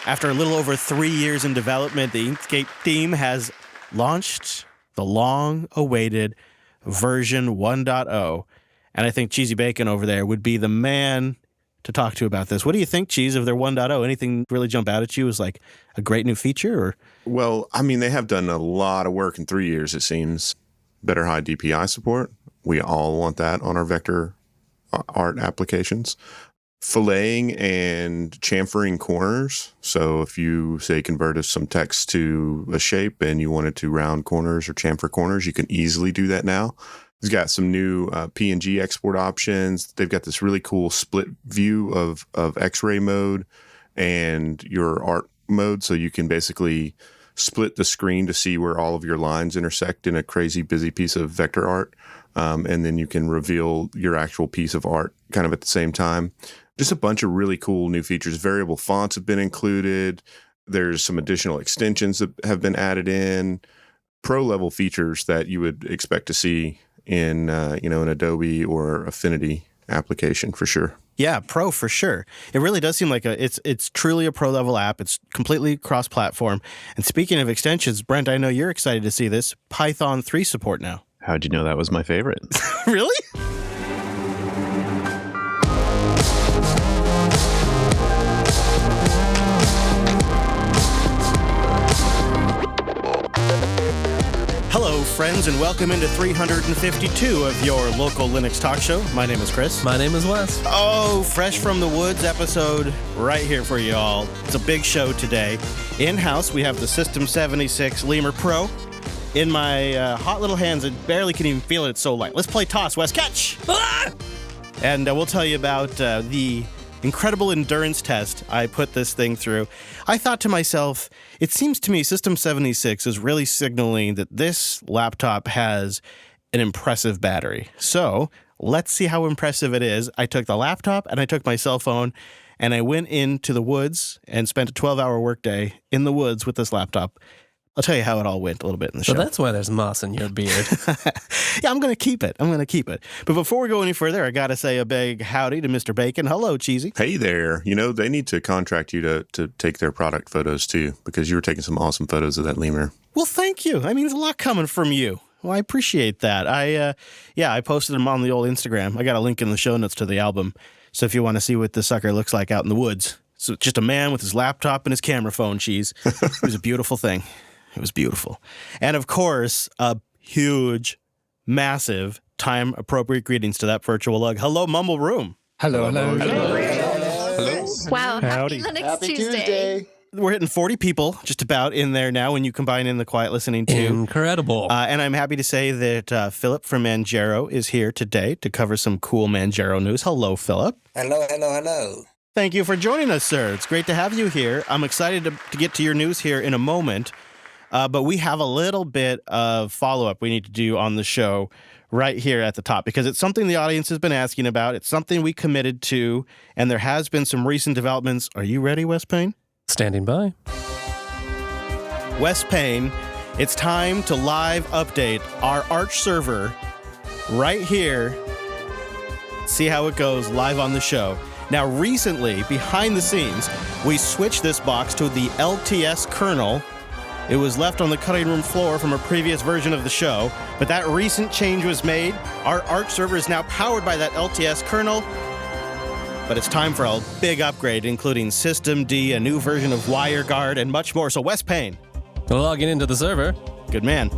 After a little over 3 years in development, the Inkscape team has launched the long-awaited version 1.0. And I think Cheesy Bacon over there would be the man to talk to about this. What do you think, Cheese, of their 1.0? Anything really jump out at you as like a great new feature? Or? Well, I mean, they have done a lot of work in 3 years, it seems. Better high DPI support. We all want that on our vector art applications. Filleting and chamfering corners. So if you, say, converted some text to a shape and you wanted to round corners or chamfer corners, you can easily do that now. It's got some new PNG export options. They've got this really cool split view of X-ray mode and your art mode. So you can basically split the screen to see where all of your lines intersect in a crazy busy piece of vector art. And then you can reveal your actual piece of art kind of at the same time. Just a bunch of really cool new features. Variable fonts have been included. There's some additional extensions that have been added in. Pro-level features that you would expect to see in an Adobe or Affinity application for sure. Yeah, pro for sure. It really does seem like it's truly a pro-level app. It's completely cross-platform. And speaking of extensions, Brent, I know you're excited to see this. Python 3 support now. How'd you know that was my favorite? Really? Hello, friends, and welcome into 352 of your local Linux talk show. My name is Chris. My name is Wes. Oh, fresh from the woods episode right here for you all. It's a big show today. In-house, we have the System 76 Lemur Pro. In my hot little hands, I barely can even feel it. It's so light. Let's play toss, Wes. Catch! Ah! And we'll tell you about the incredible endurance test I put this thing through. I thought to myself, it seems to me System 76 is really signaling that this laptop has an impressive battery. So let's see how impressive it is. I took the laptop and I took my cell phone and I went into the woods and spent a 12-hour workday in the woods with this laptop. I'll tell you how it all went a little bit in the show. So that's why there's moss in your beard. Yeah, I'm going to keep it. But before we go any further, I got to say a big howdy to Mr. Bacon. Hello, Cheesy. Hey there. They need to contract you to take their product photos too, because you were taking some awesome photos of that lemur. Well, thank you. I mean, there's a lot coming from you. Well, I appreciate that. I posted them on the old Instagram. I got a link in the show notes to the album. So if you want to see what the sucker looks like out in the woods. So just a man with his laptop and his camera phone, Cheese. It was a beautiful thing. It was beautiful. And of course, a huge, massive, time-appropriate greetings to that virtual lug. Hello, Mumble Room. Hello. Wow, Howdy. happy Linux Happy Tuesday. We're hitting 40 people just about in there now when you combine in the quiet listening too. Incredible. And I'm happy to say that Phillip from Manjaro is here today to cover some cool Manjaro news. Hello, Phillip. Hello. Thank you for joining us, sir. It's great to have you here. I'm excited to get to your news here in a moment. But we have a little bit of follow-up we need to do on the show right here at the top because it's something the audience has been asking about. It's something we committed to, and there has been some recent developments. Are you ready, Wes Payne? Standing by. Wes Payne, it's time to live update our Arch server right here. See how it goes live on the show. Now, recently, behind the scenes, we switched this box to the LTS kernel. It was left on the cutting room floor from a previous version of the show, but that recent change was made. Our Arch server is now powered by that LTS kernel, but it's time for a big upgrade, including System D, a new version of WireGuard, and much more. So, Wes Payne. Logging into the server. Good man.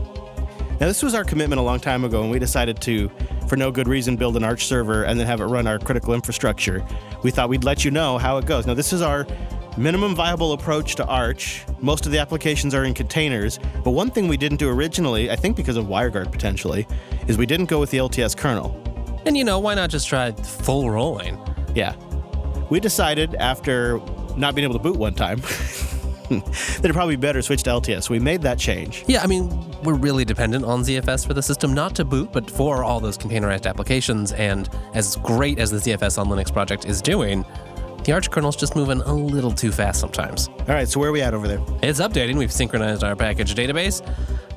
Now, this was our commitment a long time ago, and we decided to, for no good reason, build an Arch server and then have it run our critical infrastructure. We thought we'd let you know how it goes. Now, this is our minimum viable approach to Arch. Most of the applications are in containers, but one thing we didn't do originally, I think because of WireGuard potentially, is we didn't go with the LTS kernel. And why not just try full rolling? Yeah. We decided after not being able to boot one time that it'd probably be better to switch to LTS. We made that change. Yeah, I mean, we're really dependent on ZFS for the system, not to boot, but for all those containerized applications. And as great as the ZFS on Linux project is doing, the Arch kernel's just moving a little too fast sometimes. All right, so where are we at over there? It's updating. We've synchronized our package database,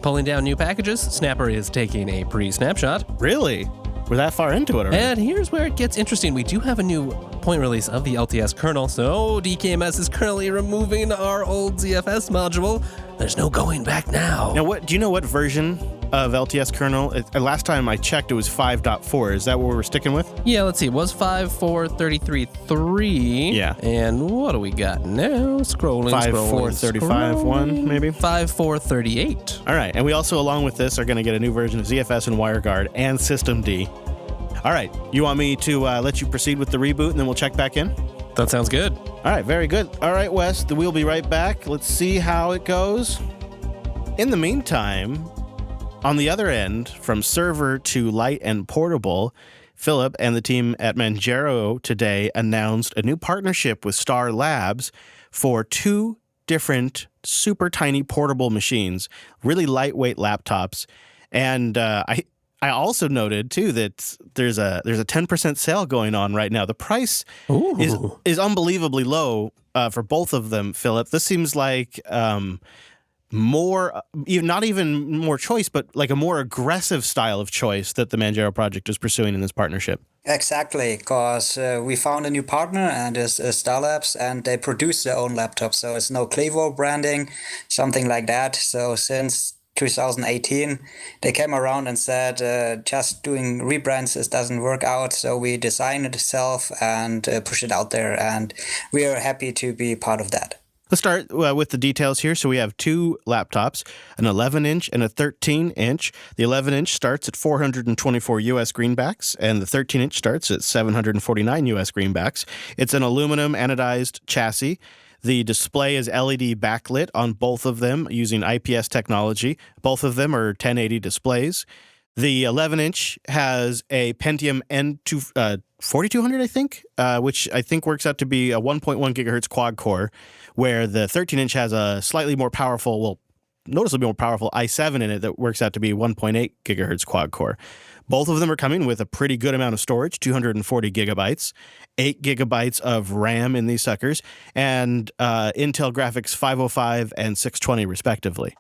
pulling down new packages. Snapper is taking a pre-snapshot. Really? We're that far into it already? And here's where it gets interesting. We do have a new point release of the LTS kernel, so DKMS is currently removing our old ZFS module. There's no going back now. Now, do you know what version of LTS kernel? Last time I checked, it was 5.4. Is that what we're sticking with? Yeah, let's see. It was 5.4.33.3. Yeah. And what do we got now? Scrolling. 5.4.35.1, maybe? 5.4.38. All right. And we also, along with this, are going to get a new version of ZFS and WireGuard and Systemd. All right. You want me to let you proceed with the reboot, and then we'll check back in? That sounds good. All right. Very good. All right, Wes, we'll be right back. Let's see how it goes. In the meantime, on the other end, from server to light and portable, Phillip and the team at Manjaro today announced a new partnership with Star Labs for 2 different super tiny portable machines, really lightweight laptops. And I also noted too that there's a 10% sale going on right now. The price is unbelievably low for both of them, Phillip. This seems like more, not even more choice, but like a more aggressive style of choice that the Manjaro project is pursuing in this partnership. Exactly, because we found a new partner, and it's Star Labs, and they produce their own laptops. So it's no Clevo branding, something like that. So since 2018, they came around and said, just doing rebrands, it doesn't work out. So we design it itself and push it out there. And we are happy to be part of that. Let's start with the details here. So we have 2 laptops, an 11-inch and a 13-inch. The 11-inch starts at 424 U.S. greenbacks, and the 13-inch starts at 749 U.S. greenbacks. It's an aluminum anodized chassis. The display is LED backlit on both of them using IPS technology. Both of them are 1080 displays. The 11-inch has a Pentium N2 4200, I think, which I think works out to be a 1.1 gigahertz quad core, where the 13-inch has a slightly more powerful, noticeably more powerful i7 in it that works out to be 1.8 gigahertz quad core. Both of them are coming with a pretty good amount of storage, 240 gigabytes, 8 gigabytes of RAM in these suckers, and Intel graphics 505 and 620 respectively,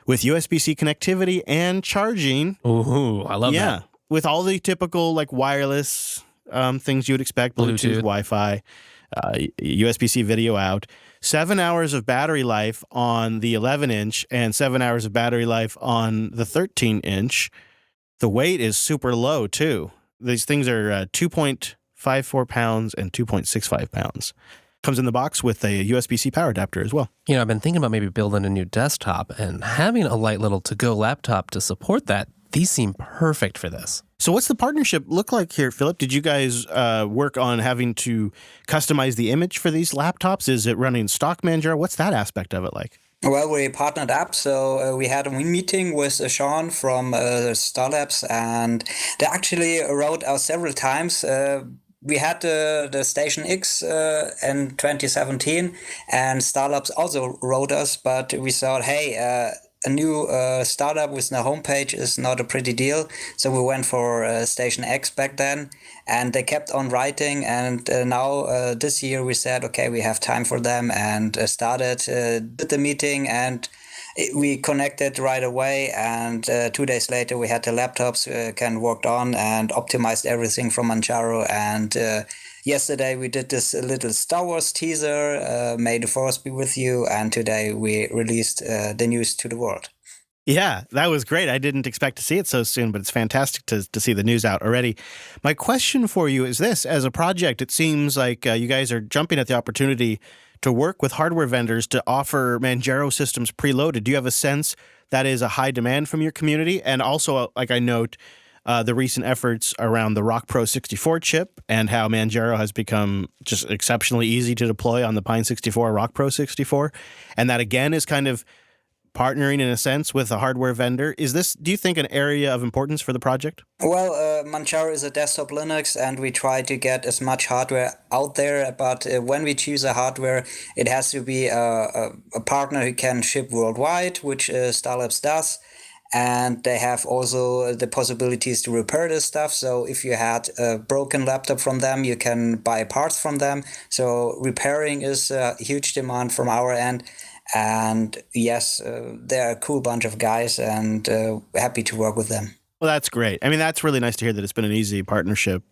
with USB-C connectivity and charging. Ooh, I love that. With all the typical like wireless things you would expect, Bluetooth, Wi-Fi, USB-C video out. 7 hours of battery life on the 11-inch and 7 hours of battery life on the 13-inch. The weight is super low, too. These things are 2.54 pounds and 2.65 pounds. Comes in the box with a USB-C power adapter as well. You know, I've been thinking about maybe building a new desktop, and having a light little to-go laptop to support that, these seem perfect for this. So what's the partnership look like here, Phillip? Did you guys work on having to customize the image for these laptops? Is it running stock Manjaro? What's that aspect of it like? Well, we partnered up, so we had a meeting with Sean from Star Labs, and they actually wrote us several times. We had the Station X in 2017, and Star Labs also wrote us, but we thought, hey, a new startup with no homepage is not a pretty deal. So we went for Station X back then, and they kept on writing. And now this year we said, okay, we have time for them, and started, did the meeting, and we connected right away. And 2 days later, we had the laptops worked on and optimized everything from Manjaro. And yesterday we did this little Star Wars teaser, May the Force be with you, and today we released the news to the world. Yeah, that was great. I didn't expect to see it so soon, but it's fantastic to see the news out already. My question for you is this. As a project, it seems like you guys are jumping at the opportunity to work with hardware vendors to offer Manjaro systems preloaded. Do you have a sense that is a high demand from your community? And also, like I note, the recent efforts around the Rock Pro 64 chip and how Manjaro has become just exceptionally easy to deploy on the Pine 64, Rock Pro 64. And that, again, is kind of partnering, in a sense, with a hardware vendor. Is this, do you think, an area of importance for the project? Well, Manjaro is a desktop Linux, and we try to get as much hardware out there. But when we choose a hardware, it has to be a partner who can ship worldwide, which Star Labs does. And they have also the possibilities to repair this stuff. So if you had a broken laptop from them, you can buy parts from them. So repairing is a huge demand from our end. And yes, they're a cool bunch of guys, and happy to work with them. Well, that's great. I mean, that's really nice to hear that it's been an easy partnership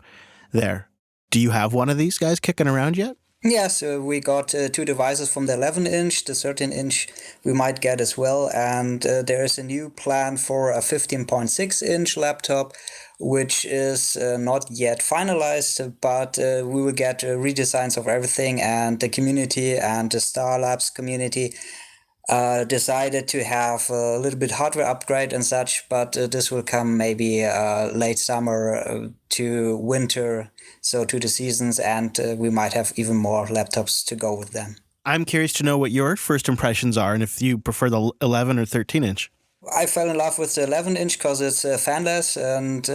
there. Do you have one of these guys kicking around yet? Yes, we got 2 devices from the 11-inch, the 13-inch we might get as well, and there is a new plan for a 15.6-inch laptop, which is not yet finalized, but we will get redesigns of everything, and the community and the Star Labs community decided to have a little bit hardware upgrade and such, but this will come maybe late summer to winter, so to the seasons, and we might have even more laptops to go with them. I'm curious to know what your first impressions are and if you prefer the 11 or 13-inch. I fell in love with the 11-inch because it's fanless and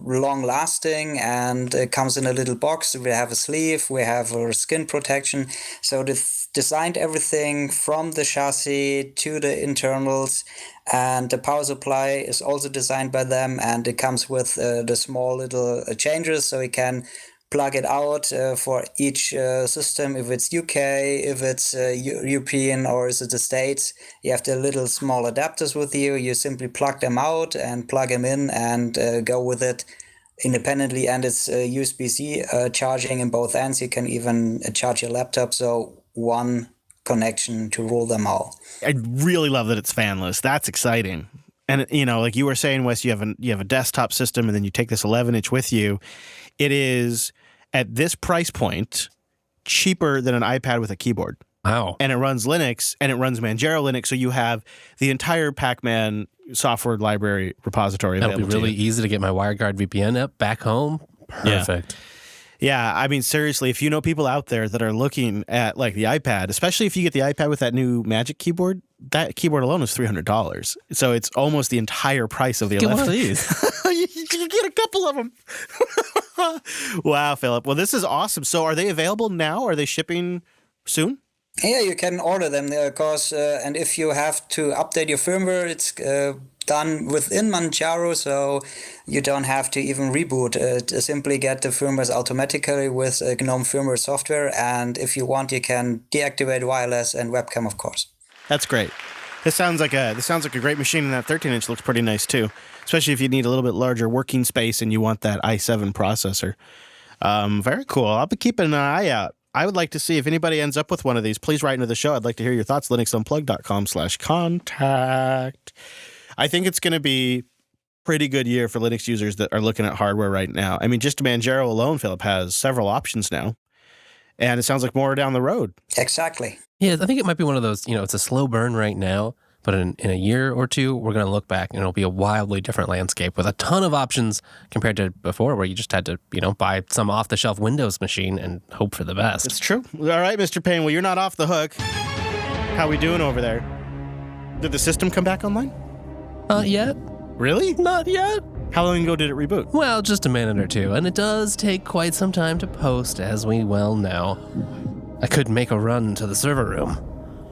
long-lasting, and it comes in a little box. We have a sleeve, we have a skin protection, so they've designed everything from the chassis to the internals, and the power supply is also designed by them, and it comes with the small little changes, so you can plug it out for each system, if it's UK, if it's European, or is it the States. You have the little small adapters with you. You simply plug them out and plug them in and go with it independently. And it's USB-C charging in both ends. You can even charge your laptop. So one connection to rule them all. I really love that it's fanless. That's exciting. And, you know, like you were saying, Wes, you have a desktop system and then you take this 11-inch with you. It is, at this price point, cheaper than an iPad with a keyboard. Wow. And it runs Linux, and it runs Manjaro Linux, so you have the entire Pac-Man software library repository available. That'll be really easy to get my WireGuard VPN up back home. Perfect. Yeah, I mean, seriously, if you know people out there that are looking at like the iPad, especially if you get the iPad with that new Magic Keyboard, that keyboard alone is $300. So it's almost the entire price of the 11. Get one of these. You get a couple of them. Wow, Phillip. Well, this is awesome. So are they available now? Are they shipping soon? Yeah, you can order them, of course. And if you have to update your firmware, it's done within Manjaro, so you don't have to even reboot. Simply get the firmwares automatically with GNOME firmware software. And if you want, you can deactivate wireless and webcam, of course. That's great. This sounds like a great machine, and that 13-inch looks pretty nice too, especially if you need a little bit larger working space and you want that i7 processor. Very cool. I'll be keeping an eye out. I would like to see if anybody ends up with one of these. Please write into the show. I'd like to hear your thoughts. linuxunplugged.com/contact. I think it's going to be a pretty good year for Linux users that are looking at hardware right now. I mean, just Manjaro alone, Phillip, has several options now. And it sounds like more down the road. Exactly. Yeah, I think it might be one of those, it's a slow burn right now, but in a year or two, we're going to look back and it'll be a wildly different landscape with a ton of options compared to before, where you just had to, buy some off-the-shelf Windows machine and hope for the best. It's true. All right, Mr. Payne, well, you're not off the hook. How we doing over there? Did the system come back online? Not yet. Really? Not yet. How long ago did it reboot? Well, just a minute or two, and it does take quite some time to post, as we well know. I could make a run to the server room.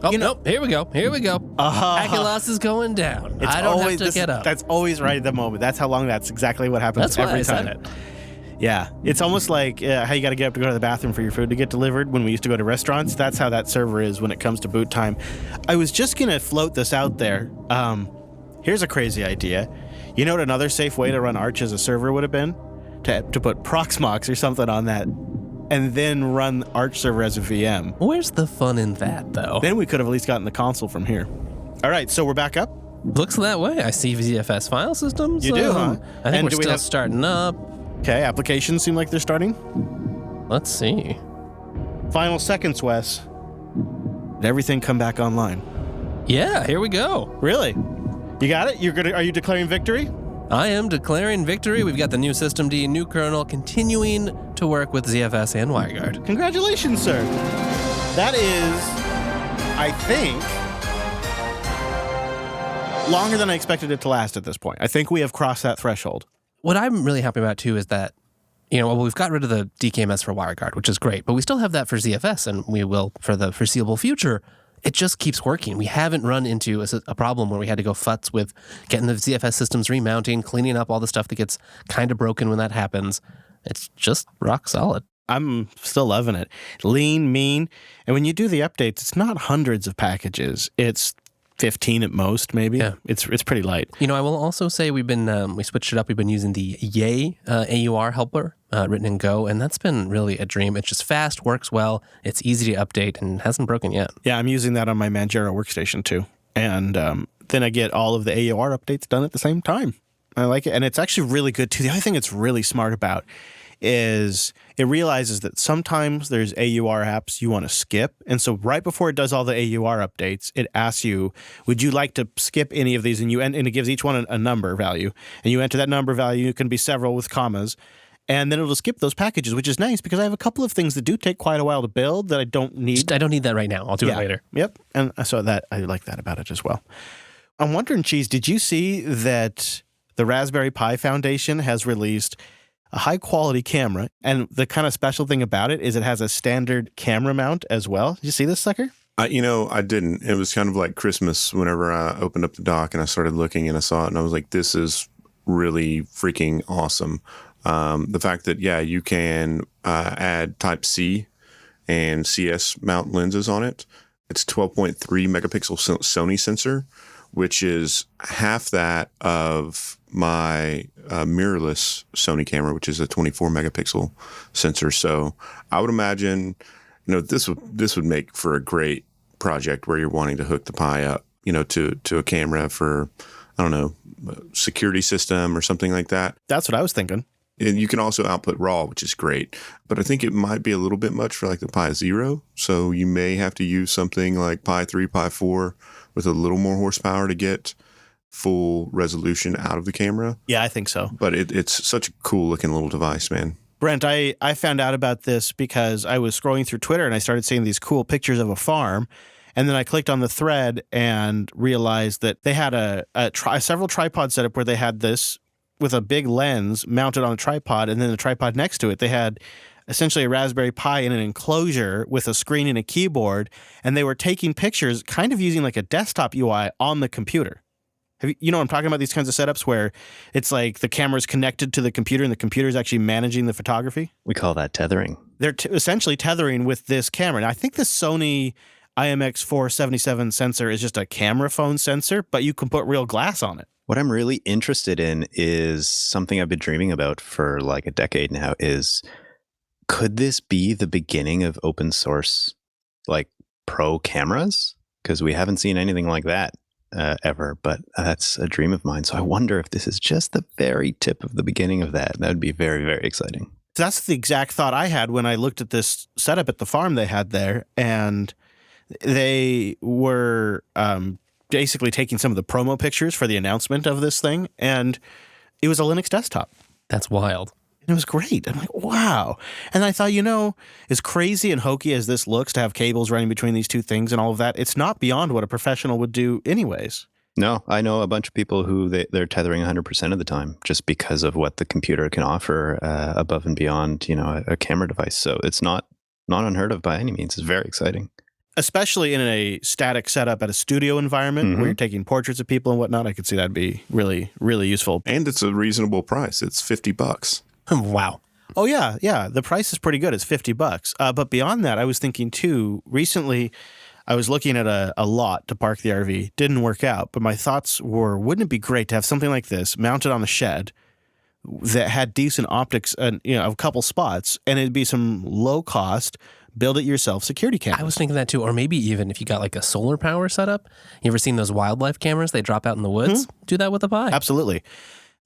Oh, nope, here we go. Packet loss is going down. I don't have to get up. That's always right at the moment. That's how long, that's exactly what happens every time. Said it. Yeah, it's almost like how you got to get up to go to the bathroom for your food to get delivered when we used to go to restaurants. That's how that server is when it comes to boot time. I was just going to float this out there. Here's a crazy idea. You know what another safe way to run Arch as a server would have been? To put Proxmox or something on that and then run Arch server as a VM. Where's the fun in that, though? Then we could have at least gotten the console from here. All right, so we're back up? Looks that way. I see ZFS file systems. You do, huh? I think we're still starting up. Okay, applications seem like they're starting. Let's see. Final seconds, Wes. Did everything come back online? Yeah, here we go. Really? You got it? Are you declaring victory? I am declaring victory. We've got the new systemd, new kernel, continuing to work with ZFS and WireGuard. Congratulations, sir. That is, I think, longer than I expected it to last at this point. I think we have crossed that threshold. What I'm really happy about, too, is that, we've got rid of the DKMS for WireGuard, which is great, but we still have that for ZFS, and we will for the foreseeable future. It just keeps working. We haven't run into a problem where we had to go futz with getting the ZFS systems remounting, cleaning up all the stuff that gets kind of broken when that happens. It's just rock solid. I'm still loving it. Lean, mean. And when you do the updates, it's not hundreds of packages. It's 15 at most, maybe. Yeah. It's pretty light. You know, I will also say we switched it up. We've been using the Yay AUR helper written in Go, and that's been really a dream. It's just fast, works well, it's easy to update, and hasn't broken yet. Yeah, I'm using that on my Manjaro workstation too. And then I get all of the AUR updates done at the same time. I like it. And it's actually really good too. The other thing it's really smart about is it realizes that sometimes there's AUR apps you want to skip. And so right before it does all the AUR updates, it asks you, would you like to skip any of these? And it gives each one a number value. And you enter that number value. It can be several with commas. And then it'll skip those packages, which is nice because I have a couple of things that do take quite a while to build that I don't need. I don't need that right now. I'll do it later. Yep. And so I like that about it as well. I'm wondering, Cheese, did you see that the Raspberry Pi Foundation has released a high-quality camera, and the kind of special thing about it is it has a standard camera mount as well. Did you see this sucker? I didn't. It was kind of like Christmas whenever I opened up the dock and I started looking and I saw it and I was like, this is really freaking awesome. The fact that, you can add Type-C and CS mount lenses on it. It's 12.3 megapixel Sony sensor, which is half that of my mirrorless Sony camera, which is a 24 megapixel sensor. So I would imagine, this would make for a great project where you're wanting to hook the Pi up, to a camera for, I don't know, a security system or something like that. That's what I was thinking. And you can also output RAW, which is great. But I think it might be a little bit much for like the Pi Zero. So you may have to use something like Pi 3, Pi 4 with a little more horsepower to get full resolution out of the camera. Yeah, I think so. But it's such a cool looking little device, man. Brent, I found out about this because I was scrolling through Twitter and I started seeing these cool pictures of a farm. And then I clicked on the thread and realized that they had several tripods set up where they had this with a big lens mounted on a tripod, and then the tripod next to it, they had essentially a Raspberry Pi in an enclosure with a screen and a keyboard, and they were taking pictures kind of using like a desktop UI on the computer. You know what I'm talking about? These kinds of setups where it's like the camera's connected to the computer and the computer is actually managing the photography. We call that tethering. They're essentially tethering with this camera. And I think the Sony IMX477 sensor is just a camera phone sensor, but you can put real glass on it. What I'm really interested in is something I've been dreaming about for like a decade now is, could this be the beginning of open source, like pro cameras? Because we haven't seen anything like that ever, but that's a dream of mine. So I wonder if this is just the very tip of the beginning of that. That would be very, very exciting. That's the exact thought I had when I looked at this setup at the farm they had there. And they were basically taking some of the promo pictures for the announcement of this thing, and it was a Linux desktop. That's wild. And it was great. I'm like, wow. And I thought, as crazy and hokey as this looks to have cables running between these two things and all of that, it's not beyond what a professional would do anyways. No, I know a bunch of people who they're tethering 100% of the time just because of what the computer can offer above and beyond, a camera device. So it's not unheard of by any means. It's very exciting. Especially in a static setup at a studio environment where you're taking portraits of people and whatnot. I could see that'd be really, really useful. And it's a reasonable price. It's $50. Wow. Oh, yeah. The price is pretty good. It's $50. But beyond that, I was thinking too, recently I was looking at a lot to park the RV. Didn't work out. But my thoughts were, wouldn't it be great to have something like this mounted on a shed that had decent optics and, a couple spots, and it'd be some low cost, build it yourself security cameras. I was thinking that too. Or maybe even if you got like a solar power setup. You ever seen those wildlife cameras they drop out in the woods? Do that with a Pi. Absolutely.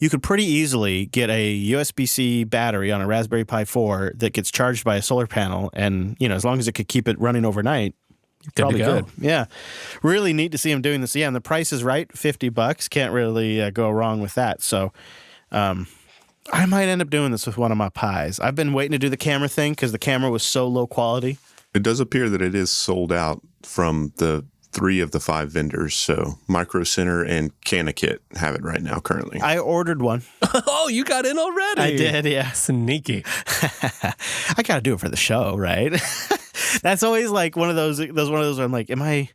You could pretty easily get a USB-C battery on a Raspberry Pi 4 that gets charged by a solar panel. And, as long as it could keep it running overnight, probably good. Yeah. Really neat to see him doing this. Yeah. And the price is right. $50. Can't really go wrong with that. So, I might end up doing this with one of my Pis. I've been waiting to do the camera thing because the camera was so low quality. It does appear that it is sold out from the 3 of the 5 vendors. So Micro Center and CanaKit have it right now currently. I ordered one. Oh, you got in already. I did, yeah. Sneaky. I got to do it for the show, right? That's always like one of those where I'm like, am I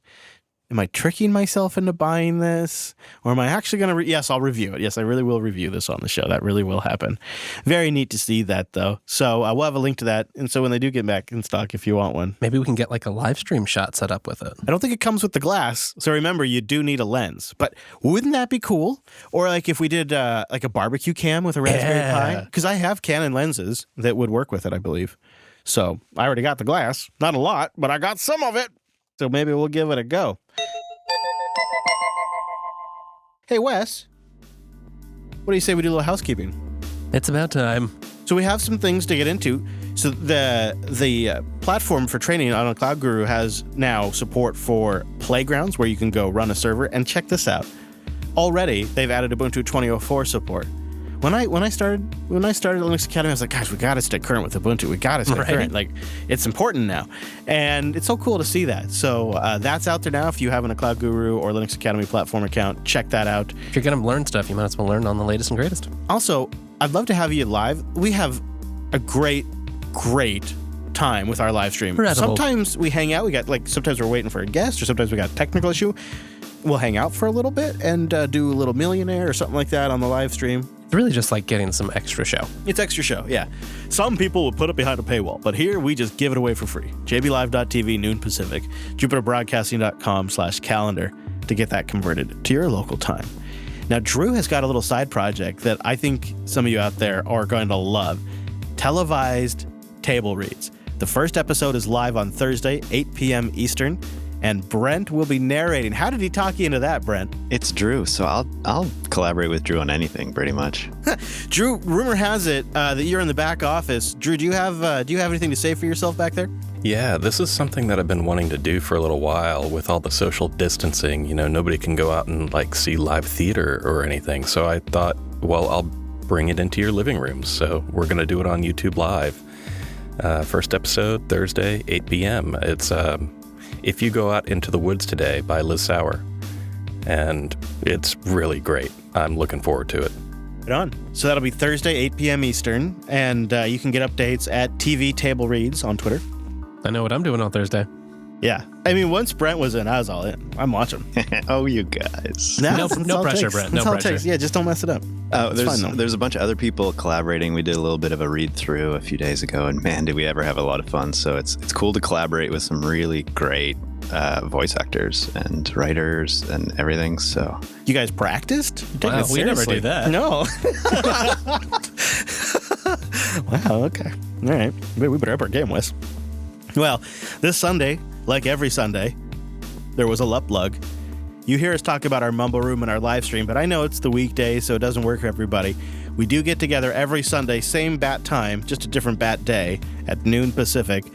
am I tricking myself into buying this? Or am I actually going to... Yes, I'll review it. Yes, I really will review this on the show. That really will happen. Very neat to see that, though. So we'll have a link to that. And so when they do get back in stock, if you want one. Maybe we can get like a live stream shot set up with it. I don't think it comes with the glass. So remember, you do need a lens. But wouldn't that be cool? Or like if we did like a barbecue cam with a Raspberry Pi? Because I have Canon lenses that would work with it, I believe. So I already got the glass. Not a lot, but I got some of it. So maybe we'll give it a go. Hey, Wes, what do you say we do a little housekeeping? It's about time. So we have some things to get into. So the platform for training on Cloud Guru has now support for playgrounds where you can go run a server. And check this out. Already, they've added Ubuntu 20.04 support. When I started Linux Academy, I was like, guys, we got to stay current with Ubuntu. We got to stay current. Like, it's important now. And it's so cool to see that. So that's out there now. If you have a Cloud Guru or Linux Academy platform account, check that out. If you're going to learn stuff, you might as well learn on the latest and greatest. Also, I'd love to have you live. We have a great time with our live stream. Incredible. Sometimes we hang out. Sometimes we're waiting for a guest, or sometimes we got a technical issue. We'll hang out for a little bit and do a little millionaire or something like that on the live stream. It's really just like getting some extra show. It's extra show, yeah. Some people will put it behind a paywall, but here we just give it away for free. jblive.tv, noon Pacific, jupiterbroadcasting.com/calendar to get that converted to your local time. Now, Drew has got a little side project that I think some of you out there are going to love. Televised table reads. The first episode is live on Thursday, 8 p.m. Eastern. And Brent will be narrating. How did he talk you into that, Brent? It's Drew, so I'll collaborate with Drew on anything, pretty much. Drew, rumor has it that you're in the back office. Drew, do you have anything to say for yourself back there? Yeah, this is something that I've been wanting to do for a little while with all the social distancing. You know, nobody can go out and see live theater or anything. So I thought, well, I'll bring it into your living rooms. So we're going to do it on YouTube Live. First episode, Thursday, 8 p.m. It's If You Go Out Into the Woods Today by Liz Sauer. And it's really great. I'm looking forward to it. Right on. So that'll be Thursday, 8 p.m. Eastern. And you can get updates at TV Table Reads on Twitter. I know what I'm doing on Thursday. Yeah. I mean, once Brent was in, I was all in. I'm watching. Oh, you guys. No pressure, Brent. No pressure. Yeah, just don't mess it up. There's a bunch of other people collaborating. We did a little bit of a read through a few days ago, and man, did we ever have a lot of fun. So it's cool to collaborate with some really great voice actors and writers and everything. So you guys practiced? Wow, we never do that. No. Wow, okay. All right. We better up our game, Wes. Well, this Sunday, like every Sunday, there was a Unplugged. You hear us talk about our Mumble Room and our live stream, but I know it's the weekday, so it doesn't work for everybody. We do get together every Sunday, same bat time, just a different bat day, at noon Pacific.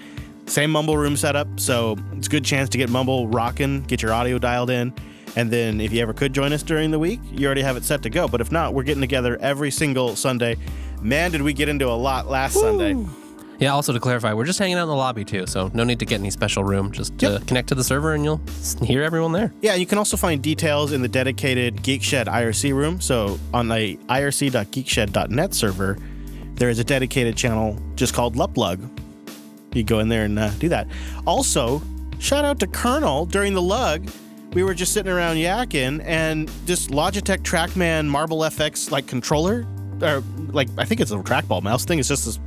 Same Mumble Room setup, so it's a good chance to get Mumble rocking, get your audio dialed in, and then if you ever could join us during the week, you already have it set to go. But if not, we're getting together every single Sunday. Man, did we get into a lot last Sunday. Yeah, also to clarify, we're just hanging out in the lobby too, so no need to get any special room. Just connect to the server and you'll hear everyone there. Yeah, you can also find details in the dedicated Geek Shed IRC room. So on the irc.geekshed.net server, there is a dedicated channel just called Unplugged. You go in there and do that. Also, shout out to Colonel during the lug. We were just sitting around yakking, and this Logitech TrackMan Marble FX controller, or I think it's a trackball mouse thing. It's just this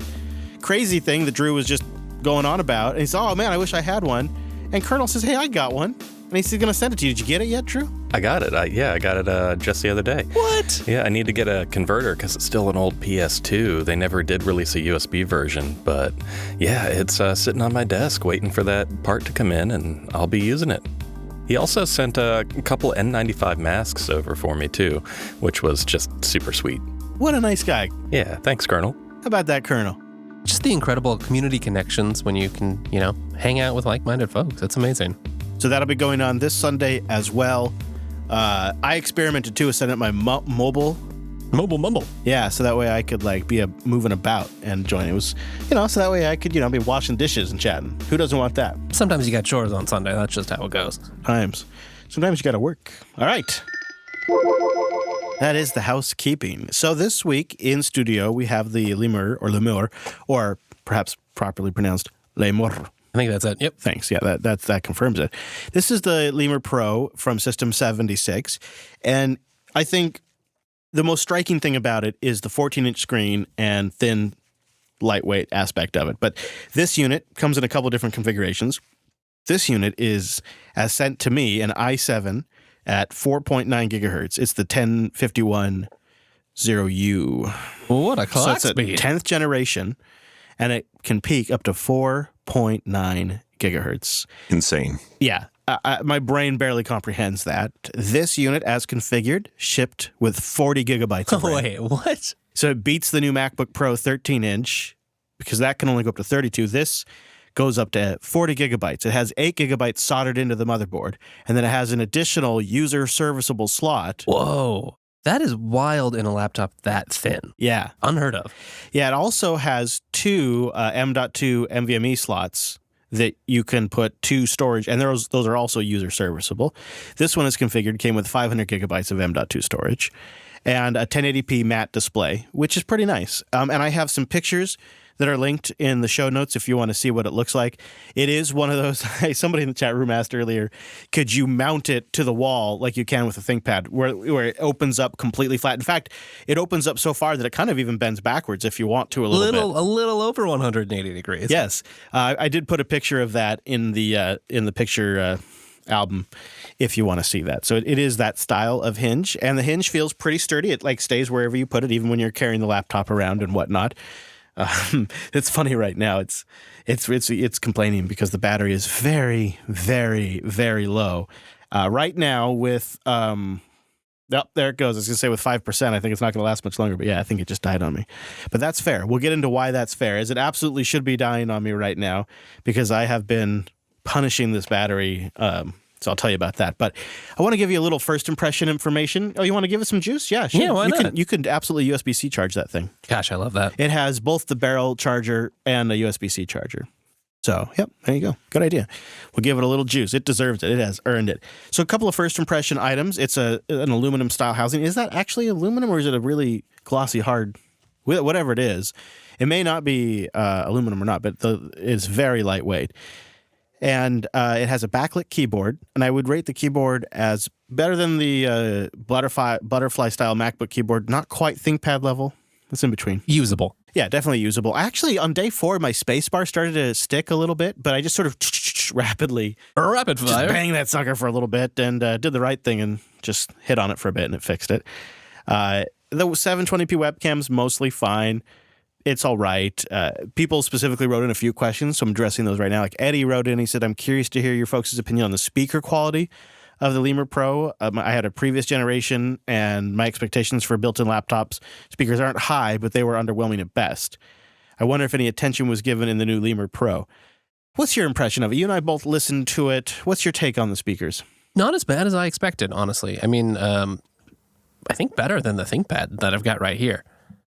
crazy thing that Drew was just going on about. And he said, oh man, I wish I had one. And Colonel says, hey, I got one. And he's going to send it to you. Did you get it yet, Drew? I got it. I got it just the other day. What? Yeah, I need to get a converter because it's still an old PS2. They never did release a USB version. But yeah, it's sitting on my desk waiting for that part to come in, and I'll be using it. He also sent a couple N95 masks over for me too, which was just super sweet. What a nice guy. Yeah, thanks, Colonel. How about that, Colonel? Just the incredible community connections when you can, hang out with like-minded folks. It's amazing. So that'll be going on this Sunday as well. I experimented too with setting up my mobile. Mobile mumble. Yeah, so that way I could be moving about and join. It was, so that way I could, be washing dishes and chatting. Who doesn't want that? Sometimes you got chores on Sunday. That's just how it goes. Sometimes you got to work. All right. That is the housekeeping. So this week in studio, we have the Lemur, or perhaps properly pronounced Lemur I think that's it. Yep. Thanks. Yeah, that confirms it. This is the Lemur Pro from System 76. And I think the most striking thing about it is the 14-inch screen and thin, lightweight aspect of it. But this unit comes in a couple different configurations. This unit is, as sent to me, an i7 at 4.9 gigahertz. It's the 1051 0U. Well, what a clock So it's speed. a 10th generation, and it can peak up to 4.9 gigahertz. Insane. Yeah, my brain barely comprehends that. This unit, as configured, shipped with 40 gigabytes of RAM. Wait, what? So it beats the new MacBook Pro 13-inch, because that can only go up to 32. This goes up to 40 gigabytes. It has 8 gigabytes soldered into the motherboard, and then it has an additional user serviceable slot. Whoa. That is wild in a laptop that thin. Yeah. Unheard of. Yeah, it also has two M.2 NVMe slots that you can put to storage, and those are also user serviceable. This one is configured, came with 500 gigabytes of M.2 storage, and a 1080p matte display, which is pretty nice. And I have some pictures that are linked in the show notes if you want to see what it looks like. It is one of those, somebody in the chat room asked earlier, could you mount it to the wall like you can with a ThinkPad, where it opens up completely flat? In fact, it opens up so far that it kind of even bends backwards if you want to a little bit. A little over 180 degrees. Yes. I did put a picture of that in the picture album if you want to see that. So it is that style of hinge, and the hinge feels pretty sturdy. It like stays wherever you put it, even when you're carrying the laptop around and whatnot. It's funny right now. It's complaining because the battery is very, very, very low. Right now with there it goes. I was gonna say with 5%, I think it's not gonna last much longer. But yeah, I think it just died on me. But that's fair. We'll get into why that's fair. As it absolutely should be dying on me right now because I have been punishing this battery. So I'll tell you about that. But I want to give you a little first impression information. Oh, you want to give us some juice? Yeah, sure. Yeah, why not? You can absolutely USB-C charge that thing. Gosh, I love that. It has both the barrel charger and a USB-C charger. So, yep, there you go. Good idea. We'll give it a little juice. It deserves it. It has earned it. So a couple of first impression items. It's an aluminum style housing. Is that actually aluminum or is it a really glossy, hard, whatever it is? It may not be aluminum or not, but it's very lightweight. And it has a backlit keyboard, and I would rate the keyboard as better than the butterfly-style MacBook keyboard. Not quite ThinkPad level. It's in between. Usable. Yeah, definitely usable. Actually, on day 4, my spacebar started to stick a little bit, but I just sort of rapidly Rapid just fire. banged that sucker for a little bit and did the right thing and just hit on it for a bit, and it fixed it. The 720p webcam's mostly fine. It's all right. People specifically wrote in a few questions, so I'm addressing those right now. Like Eddie wrote in, he said, I'm curious to hear your folks' opinion on the speaker quality of the Lemur Pro. I had a previous generation, and my expectations for built-in laptops speakers aren't high, but they were underwhelming at best. I wonder if any attention was given in the new Lemur Pro. What's your impression of it? You and I both listened to it. What's your take on the speakers? Not as bad as I expected, honestly. I mean, I think better than the ThinkPad that I've got right here.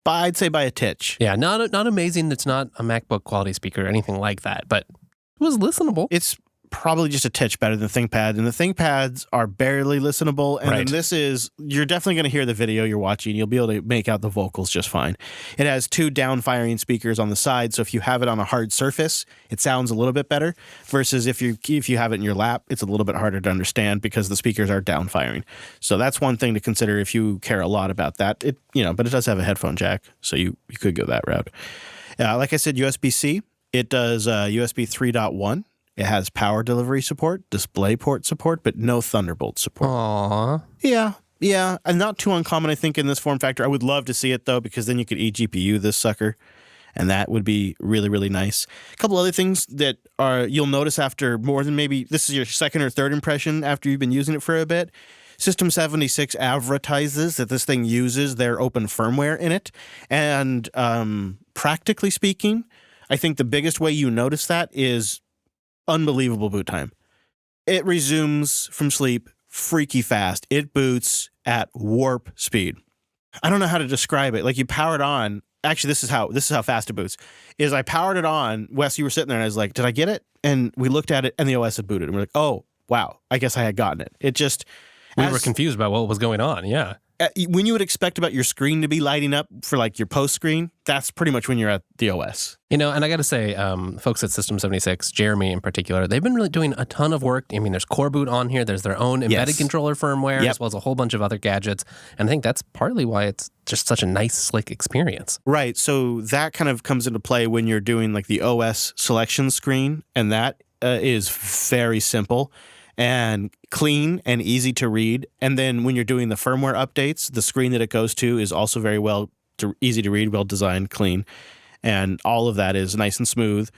I'd say by a titch. Yeah, not amazing. It's not a MacBook quality speaker or anything like that, but it was listenable. It's probably just a titch better than ThinkPad, and the ThinkPads are barely listenable, and Right. then this is, you're definitely going to hear the video you're watching. You'll be able to make out the vocals just fine. It has 2 down-firing speakers on the side, so if you have it on a hard surface, it sounds a little bit better, versus if you have it in your lap, it's a little bit harder to understand because the speakers are down-firing. So that's one thing to consider if you care a lot about that. But it does have a headphone jack, so you could go that route. Like I said, USB-C. It does USB 3.1. It has power delivery support, DisplayPort support, but no Thunderbolt support. Aww. Yeah, and not too uncommon, I think, in this form factor. I would love to see it, though, because then you could eGPU this sucker, and that would be really, really nice. A couple other things that you'll notice after more than maybe this is your second or third impression after you've been using it for a bit. System 76 advertises that this thing uses their open firmware in it, and practically speaking, I think the biggest way you notice that is unbelievable boot time. It resumes from sleep freaky fast. It boots at warp speed. I don't know how to describe it. Like you power it on. Actually, this is how fast it boots. Is I powered it on. Wes, you were sitting there, and I was like, "Did I get it?" And we looked at it, and the OS had booted, and we're like, "Oh, wow! I guess I had gotten it." It just We were confused about what was going on. Yeah. when you would expect about your screen to be lighting up for like your post screen, that's pretty much when you're at the OS. And I got to say, folks at System 76, Jeremy in particular, they've been really doing a ton of work. I mean, there's Core Boot on here. There's their own embedded controller firmware, as well as a whole bunch of other gadgets. And I think that's partly why it's just such a nice, slick experience. Right. So that kind of comes into play when you're doing like the OS selection screen. And that is very simple and clean and easy to read. And then when you're doing the firmware updates, the screen that it goes to is also very easy to read, well designed, clean. And all of that is nice and smooth.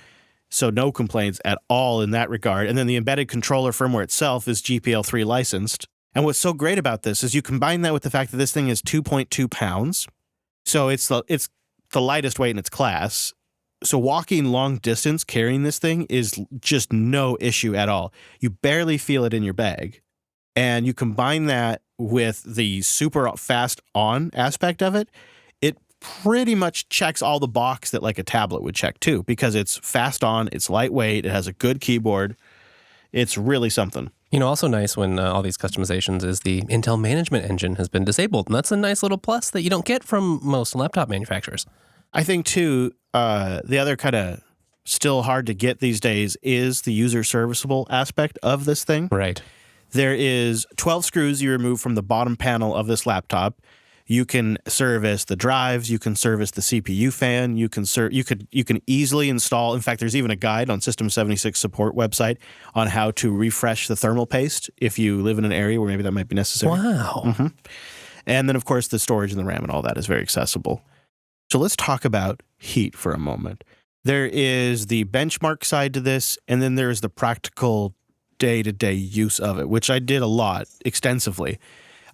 So no complaints at all in that regard. And then the embedded controller firmware itself is GPL3 licensed. And what's so great about this is you combine that with the fact that this thing is 2.2 pounds. So it's the lightest weight in its class. So walking long distance carrying this thing is just no issue at all. You barely feel it in your bag. And you combine that with the super fast on aspect of it, it pretty much checks all the box that like a tablet would check too, because it's fast on, it's lightweight, it has a good keyboard. It's really something. Also nice when all these customizations is the Intel management engine has been disabled. And that's a nice little plus that you don't get from most laptop manufacturers. I think, too, the other kind of still hard to get these days is the user serviceable aspect of this thing. Right. There is 12 screws you remove from the bottom panel of this laptop. You can service the drives. You can service the CPU fan. You can easily install. In fact, there's even a guide on System 76 support website on how to refresh the thermal paste if you live in an area where maybe that might be necessary. Wow. Mm-hmm. And then, of course, the storage and the RAM and all that is very accessible. So let's talk about heat for a moment. There is the benchmark side to this, and then there is the practical day-to-day use of it, which I did a lot, extensively.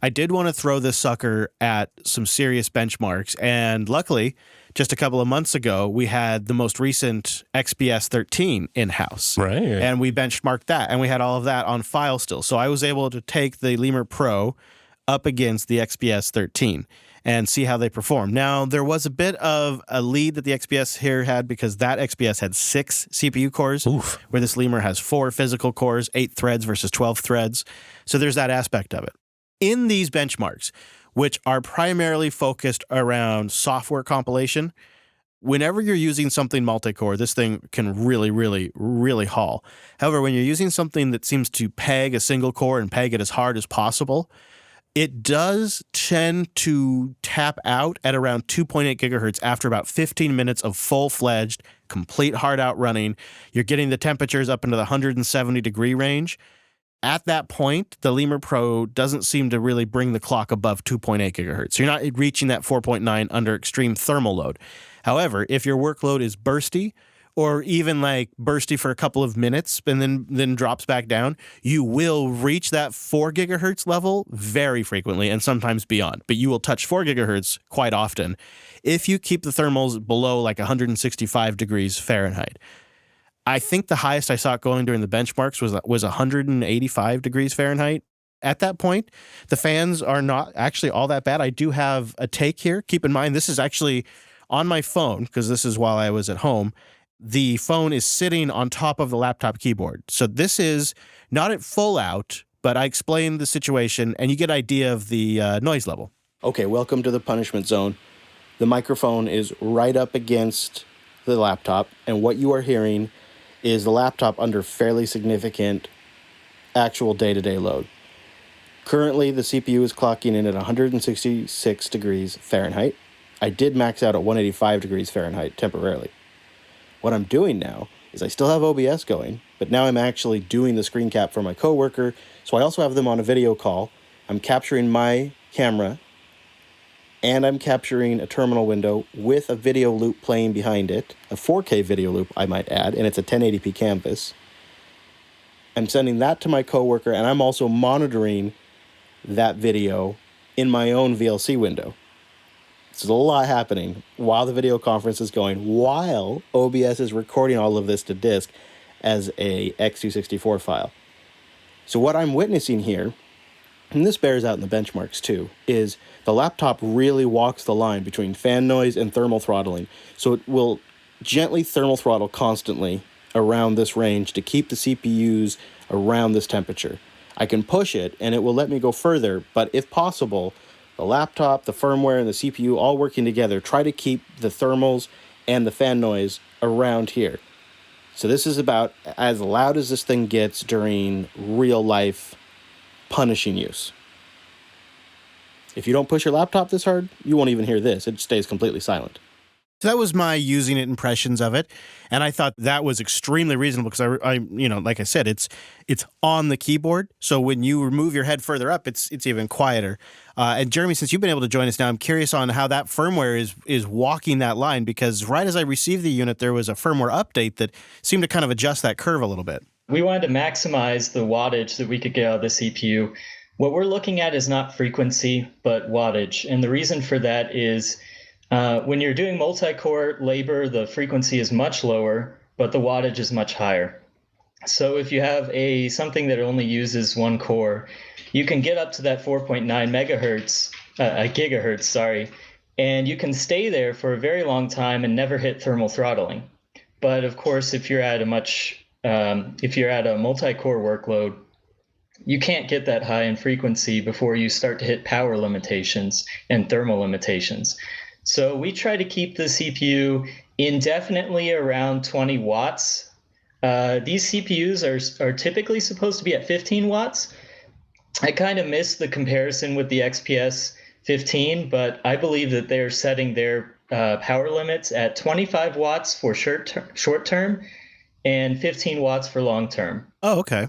I did want to throw this sucker at some serious benchmarks, and luckily, just a couple of months ago, we had the most recent XPS 13 in-house. Right. And we benchmarked that, and we had all of that on file still. So I was able to take the Lemur Pro up against the XPS 13 and see how they perform. Now, there was a bit of a lead that the XPS here had because that XPS had 6 CPU cores, where this Lemur has 4 physical cores, 8 threads versus 12 threads. So there's that aspect of it. In these benchmarks, which are primarily focused around software compilation, whenever you're using something multi-core, this thing can really, really, really haul. However, when you're using something that seems to peg a single core and peg it as hard as possible, it does tend to tap out at around 2.8 gigahertz after about 15 minutes of full-fledged, complete hard-out running. You're getting the temperatures up into the 170-degree range. At that point, the Lemur Pro doesn't seem to really bring the clock above 2.8 gigahertz. So you're not reaching that 4.9 under extreme thermal load. However, if your workload is bursty, or even like bursty for a couple of minutes and then drops back down, you will reach that 4 gigahertz level very frequently and sometimes beyond. But you will touch 4 gigahertz quite often if you keep the thermals below like 165 degrees Fahrenheit. I think the highest I saw it going during the benchmarks was 185 degrees Fahrenheit. At that point, the fans are not actually all that bad. I do have a take here. Keep in mind, this is actually on my phone because this is while I was at home. The phone is sitting on top of the laptop keyboard. So this is not at full out, but I explained the situation and you get an idea of the noise level. Okay, welcome to the punishment zone. The microphone is right up against the laptop, and what you are hearing is the laptop under fairly significant actual day-to-day load. Currently, the CPU is clocking in at 166 degrees Fahrenheit. I did max out at 185 degrees Fahrenheit temporarily. What I'm doing now is I still have OBS going, but now I'm actually doing the screen cap for my coworker, so I also have them on a video call. I'm capturing my camera, and I'm capturing a terminal window with a video loop playing behind it, a 4K video loop, I might add, and it's a 1080p canvas. I'm sending that to my coworker, and I'm also monitoring that video in my own VLC window. So there's a lot happening while the video conference is going, while OBS is recording all of this to disk as a X264 file. So what I'm witnessing here, and this bears out in the benchmarks too, is the laptop really walks the line between fan noise and thermal throttling. So it will gently thermal throttle constantly around this range to keep the CPUs around this temperature. I can push it and it will let me go further, but if possible, the laptop, the firmware, and the CPU all working together, try to keep the thermals and the fan noise around here. So this is about as loud as this thing gets during real life punishing use. If you don't push your laptop this hard, you won't even hear this. It stays completely silent. So that was my using it impressions of it, and I thought that was extremely reasonable because I like I said, it's on the keyboard. So when you remove your head further up, it's even quieter. And Jeremy, since you've been able to join us now, I'm curious on how that firmware is walking that line, because right as I received the unit, there was a firmware update that seemed to kind of adjust that curve a little bit. We wanted to maximize the wattage that we could get out of the CPU. What we're looking at is not frequency, but wattage, and the reason for that is when you're doing multi-core labor, the frequency is much lower, but the wattage is much higher. So if you have something that only uses one core, you can get up to that 4.9 gigahertz, and you can stay there for a very long time and never hit thermal throttling. But of course, if you're at a multi-core workload, you can't get that high in frequency before you start to hit power limitations and thermal limitations. So we try to keep the CPU indefinitely around 20 watts. These CPUs are typically supposed to be at 15 watts. I kind of missed the comparison with the XPS 15, but I believe that they're setting their power limits at 25 watts for short term and 15 watts for long term. Oh, okay.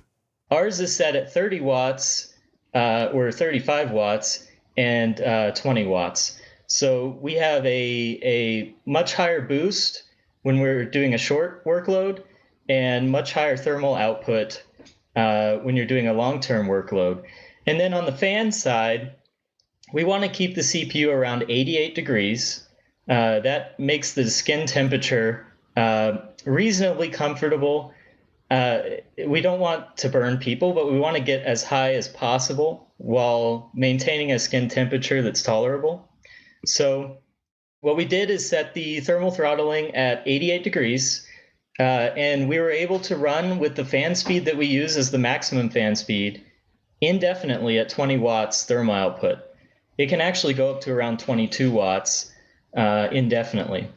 Ours is set at 30 watts or 35 watts and 20 watts. So we have a much higher boost when we're doing a short workload and much higher thermal output when you're doing a long-term workload. And then on the fan side, we want to keep the CPU around 88 degrees. That makes the skin temperature reasonably comfortable. We don't want to burn people, but we want to get as high as possible while maintaining a skin temperature that's tolerable. So what we did is set the thermal throttling at 88 degrees, and we were able to run with the fan speed that we use as the maximum fan speed indefinitely at 20 watts thermal output. It can actually go up to around 22 watts indefinitely.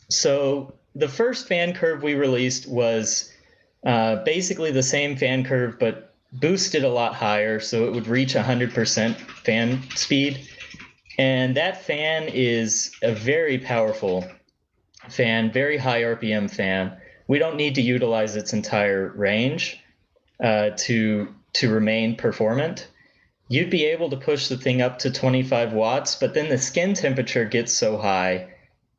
So the first fan curve we released was basically the same fan curve, but boosted a lot higher, so it would reach 100% fan speed. And that fan is a very powerful fan, very high RPM fan. We don't need to utilize its entire range to remain performant. You'd be able to push the thing up to 25 watts, but then the skin temperature gets so high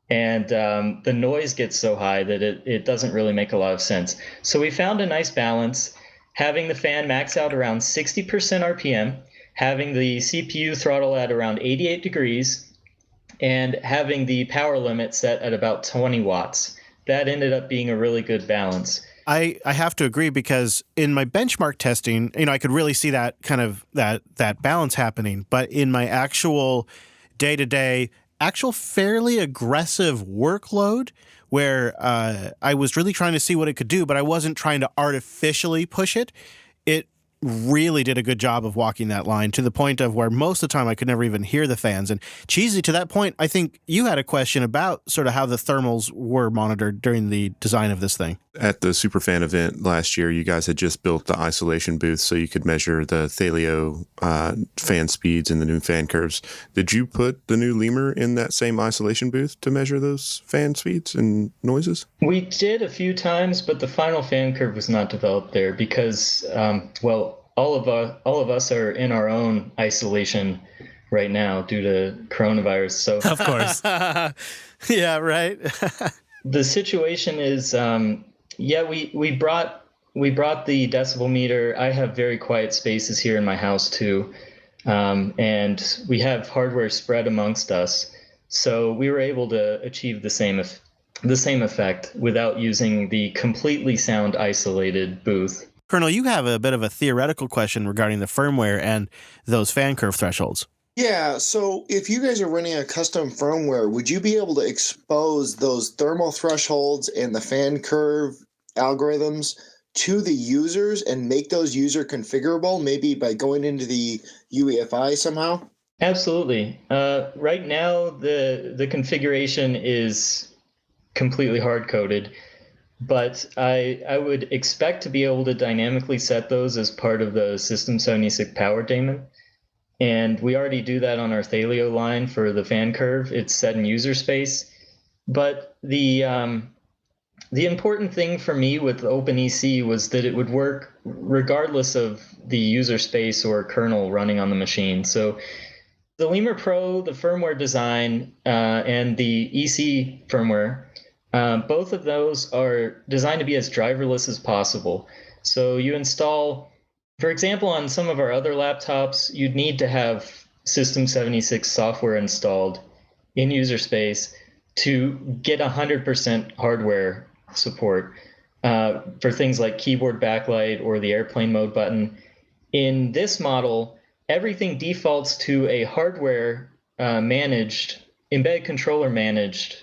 and the noise gets so high that it doesn't really make a lot of sense. So we found a nice balance, having the fan max out around 60% RPM, having the CPU throttle at around 88 degrees, and having the power limit set at about 20 watts. That ended up being a really good balance. I have to agree, because in my benchmark testing, I could really see that kind of that balance happening. But in my actual day-to-day, fairly aggressive workload where I was really trying to see what it could do, but I wasn't trying to artificially push it, it really did a good job of walking that line to the point of where most of the time I could never even hear the fans. And Cheesy, to that point, I think you had a question about sort of how the thermals were monitored during the design of this thing. At the Superfan event last year, you guys had just built the isolation booth so you could measure the Thaleo fan speeds and the new fan curves. Did you put the new Lemur in that same isolation booth to measure those fan speeds and noises? We did a few times, but the final fan curve was not developed there because, all of us are in our own isolation right now due to coronavirus. So of course, yeah, right. The situation is, we brought the decibel meter. I have very quiet spaces here in my house too, and we have hardware spread amongst us. So we were able to achieve the same effect without using the completely sound isolated booth. Colonel, you have a bit of a theoretical question regarding the firmware and those fan curve thresholds. Yeah, so if you guys are running a custom firmware, would you be able to expose those thermal thresholds and the fan curve algorithms to the users and make those user configurable, maybe by going into the UEFI somehow? Absolutely. Right now, the configuration is completely hard-coded, but I would expect to be able to dynamically set those as part of the System 76 power daemon. And we already do that on our Thalio line for the fan curve. It's set in user space. But the important thing for me with OpenEC was that it would work regardless of the user space or kernel running on the machine. So the Lemur Pro, the firmware design, and the EC firmware, both of those are designed to be as driverless as possible. So you install, for example, on some of our other laptops, you'd need to have System 76 software installed in user space to get 100% hardware support for things like keyboard backlight or the airplane mode button. In this model, everything defaults to a hardware managed, embedded controller managed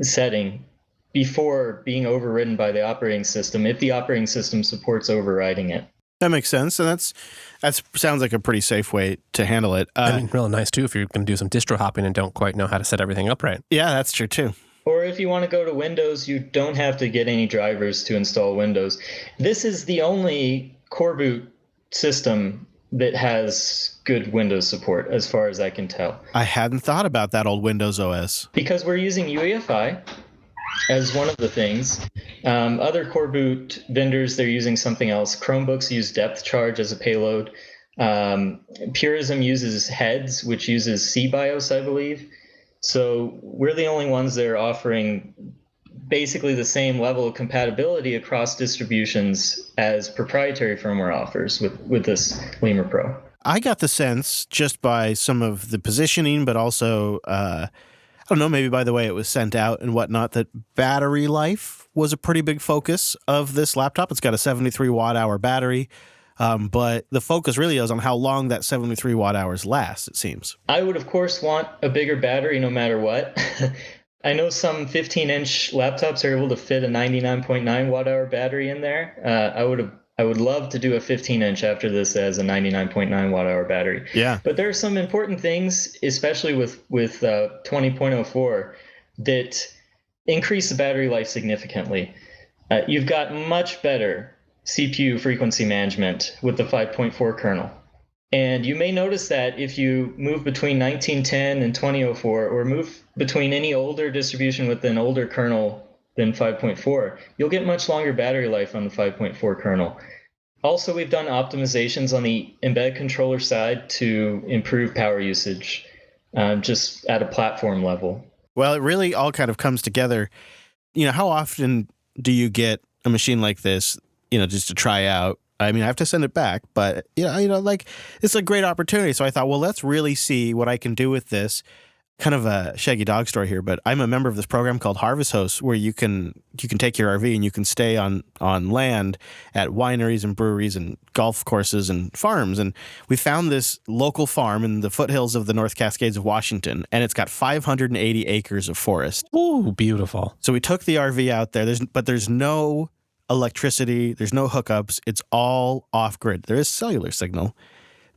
setting before being overridden by the operating system, if the operating system supports overriding it. That makes sense, and that sounds like a pretty safe way to handle it. I mean, real nice too if you're going to do some distro hopping and don't quite know how to set everything up right. Yeah, that's true too. Or if you want to go to Windows, you don't have to get any drivers to install Windows. This is the only core boot system that has good Windows support, as far as I can tell. I hadn't thought about that old Windows OS. Because we're using UEFI as one of the things. Other core boot vendors, they're using something else. Chromebooks use depth charge as a payload. Purism uses heads, which uses CBIOS, I believe. So we're the only ones that are offering basically the same level of compatibility across distributions as proprietary firmware offers with this Lemur Pro. I got the sense just by some of the positioning, but also, I don't know, maybe by the way it was sent out and whatnot, that battery life was a pretty big focus of this laptop. It's got a 73 watt hour battery. But the focus really is on how long that 73 watt hours lasts, it seems. I would, of course, want a bigger battery no matter what. I know some 15-inch laptops are able to fit a 99.9 watt hour battery in there. I would love to do a 15-inch after this as a 99.9 watt hour battery. Yeah. But there are some important things, especially with 20.04, that increase the battery life significantly. You've got much better CPU frequency management with the 5.4 kernel. And you may notice that if you move between 1910 and 2004, or move between any older distribution with an older kernel than 5.4, you'll get much longer battery life on the 5.4 kernel. Also, we've done optimizations on the embedded controller side to improve power usage, just at a platform level. Well, it really all kind of comes together. You know, how often do you get a machine like this, just to try out? I mean, I have to send it back, but like, it's a great opportunity. So I thought, well, let's really see what I can do with this. Kind of a shaggy dog story here, but I'm a member of this program called Harvest Host, where you can take your RV and you can stay on land at wineries and breweries and golf courses and farms. And we found this local farm in the foothills of the North Cascades of Washington, and it's got 580 acres of forest. Ooh, beautiful. So we took the RV out there, but there's no electricity, there's no hookups, it's all off grid. There is cellular signal,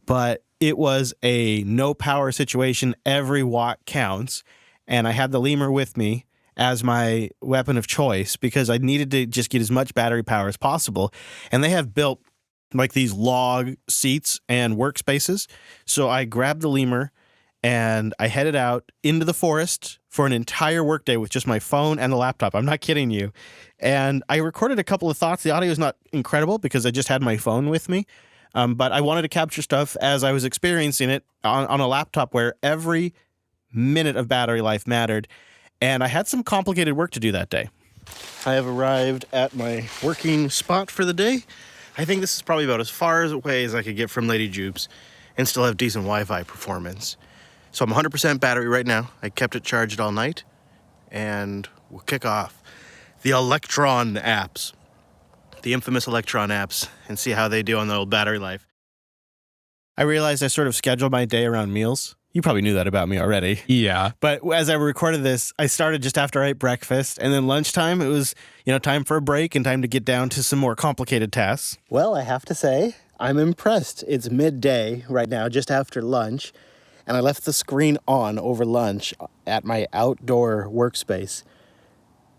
but it was a no power situation. Every watt counts, and I had the Lemur with me as my weapon of choice because I needed to just get as much battery power as possible. And they have built like these log seats and workspaces, so I grabbed the Lemur and I headed out into the forest for an entire workday with just my phone and the laptop. I'm not kidding you. And I recorded a couple of thoughts. The audio is not incredible because I just had my phone with me. But I wanted to capture stuff as I was experiencing it on a laptop where every minute of battery life mattered. And I had some complicated work to do that day. I have arrived at my working spot for the day. I think this is probably about as far away as I could get from Lady Jupes and still have decent Wi-Fi performance. So I'm 100% battery right now. I kept it charged all night. And we'll kick off the Electron apps. The infamous Electron apps, and see how they do on the old battery life. I realized I sort of scheduled my day around meals. You probably knew that about me already. Yeah. But as I recorded this, I started just after I ate breakfast, and then lunchtime, it was, time for a break and time to get down to some more complicated tasks. Well, I have to say, I'm impressed. It's midday right now, just after lunch, and I left the screen on over lunch at my outdoor workspace.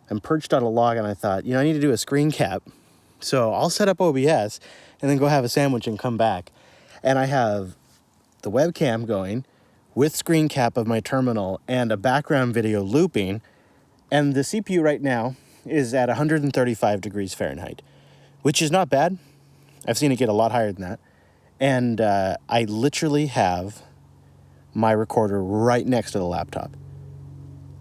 I'm perched on a log, and I thought, I need to do a screen cap. So I'll set up OBS and then go have a sandwich and come back. And I have the webcam going with screen cap of my terminal and a background video looping. And the CPU right now is at 135 degrees Fahrenheit, which is not bad. I've seen it get a lot higher than that. And I literally have my recorder right next to the laptop.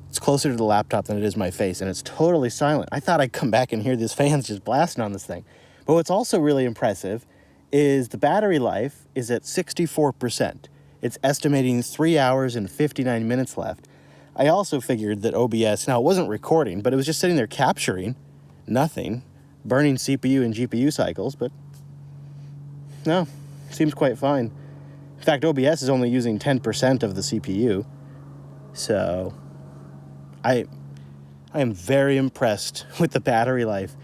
It's closer to the laptop than it is my face, and it's totally silent. I thought I'd come back and hear these fans just blasting on this thing. But what's also really impressive is the battery life is at 64%. It's estimating 3 hours and 59 minutes left. I also figured that OBS, now it wasn't recording, but it was just sitting there capturing nothing, burning CPU and GPU cycles, but no, seems quite fine. In fact, OBS is only using 10% of the CPU, so I am very impressed with the battery life.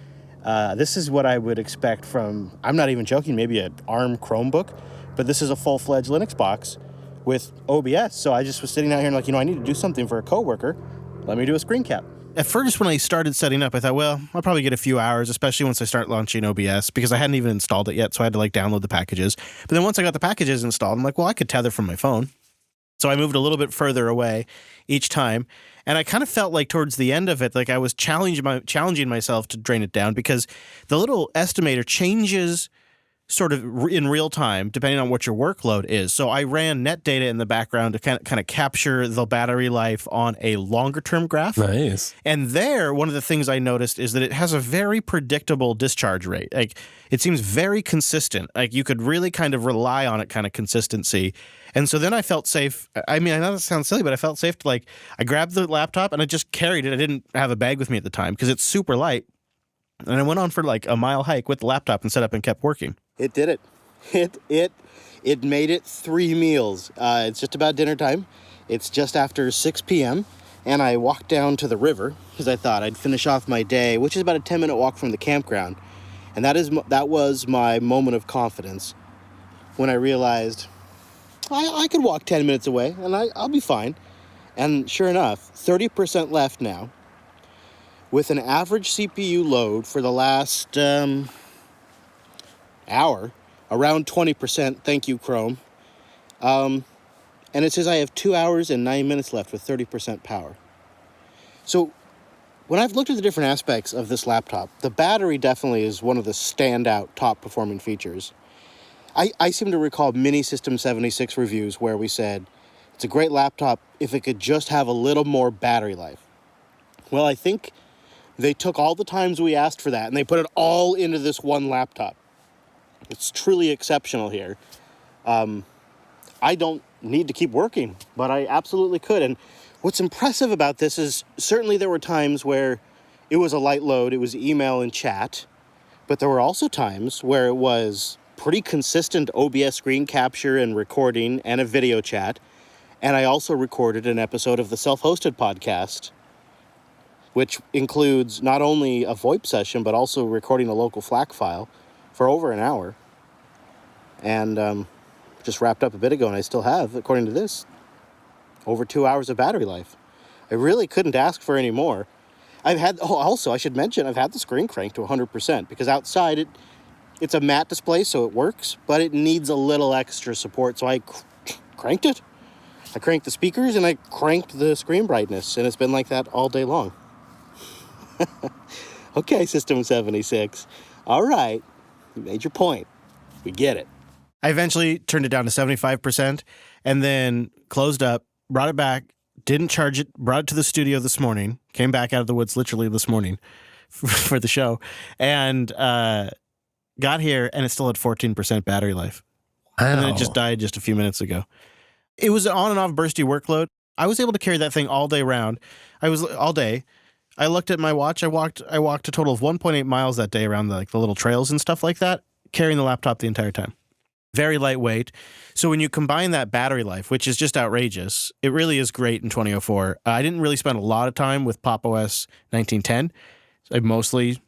This is what I would expect from, I'm not even joking, maybe an ARM Chromebook, but this is a full-fledged Linux box with OBS. So I just was sitting out here and like, I need to do something for a coworker. Let me do a screen cap. At first, when I started setting up, I thought, well, I'll probably get a few hours, especially once I start launching OBS, because I hadn't even installed it yet, so I had to download the packages. But then once I got the packages installed, I'm like, well, I could tether from my phone. So I moved a little bit further away each time. And I kind of felt like towards the end of it, like I was challenging myself to drain it down, because the little estimator changes sort of in real time, depending on what your workload is. So I ran net data in the background to kind of capture the battery life on a longer term graph. Nice. And there, one of the things I noticed is that it has a very predictable discharge rate. Like, it seems very consistent. Like, you could really kind of rely on it, kind of consistency. And so then I felt safe. I mean, I know that sounds silly, but I felt safe to I grabbed the laptop and I just carried it. I didn't have a bag with me at the time because it's super light. And I went on for a mile hike with the laptop and set up and kept working. It did it. It made it 3 meals. It's just about dinner time. It's just after 6 p.m. And I walked down to the river because I thought I'd finish off my day, which is about a 10-minute walk from the campground. And that was my moment of confidence when I realized I could walk 10 minutes away and I'll be fine. And sure enough, 30% left now, with an average CPU load for the last hour, around 20%, thank you, Chrome. And it says I have 2 hours and 9 minutes left with 30% power. So when I've looked at the different aspects of this laptop, the battery definitely is one of the standout top performing features. I seem to recall many System 76 reviews where we said, it's a great laptop if it could just have a little more battery life. Well, I think they took all the times we asked for that and they put it all into this one laptop. It's truly exceptional here. I don't need to keep working, but I absolutely could. And what's impressive about this is certainly there were times where it was a light load, it was email and chat, but there were also times where it was pretty consistent OBS screen capture and recording and a video chat. And I also recorded an episode of the Self-Hosted podcast, which includes not only a VoIP session, but also recording a local FLAC file for over an hour. And just wrapped up a bit ago, and I still have, according to this, over 2 hours of battery life. I really couldn't ask for any more. Also, I should mention, I've had the screen cranked to 100%, because outside it's a matte display, so it works, but it needs a little extra support, so I cranked it. I cranked the speakers, and I cranked the screen brightness, and it's been like that all day long. Okay, System 76. All right, you made your point. We get it. I eventually turned it down to 75% and then closed up, brought it back, didn't charge it, brought it to the studio this morning, came back out of the woods literally this morning for the show, and got here, and it still had 14% battery life. Wow. And then it just died just a few minutes ago. It was an on and off bursty workload. I was able to carry that thing all day round. All day. I looked at my watch. I walked a total of 1.8 miles that day around the little trails and stuff like that, carrying the laptop the entire time. Very lightweight. So when you combine that battery life, which is just outrageous, it really is great in 2004. I didn't really spend a lot of time with Pop! OS 1910. I mostly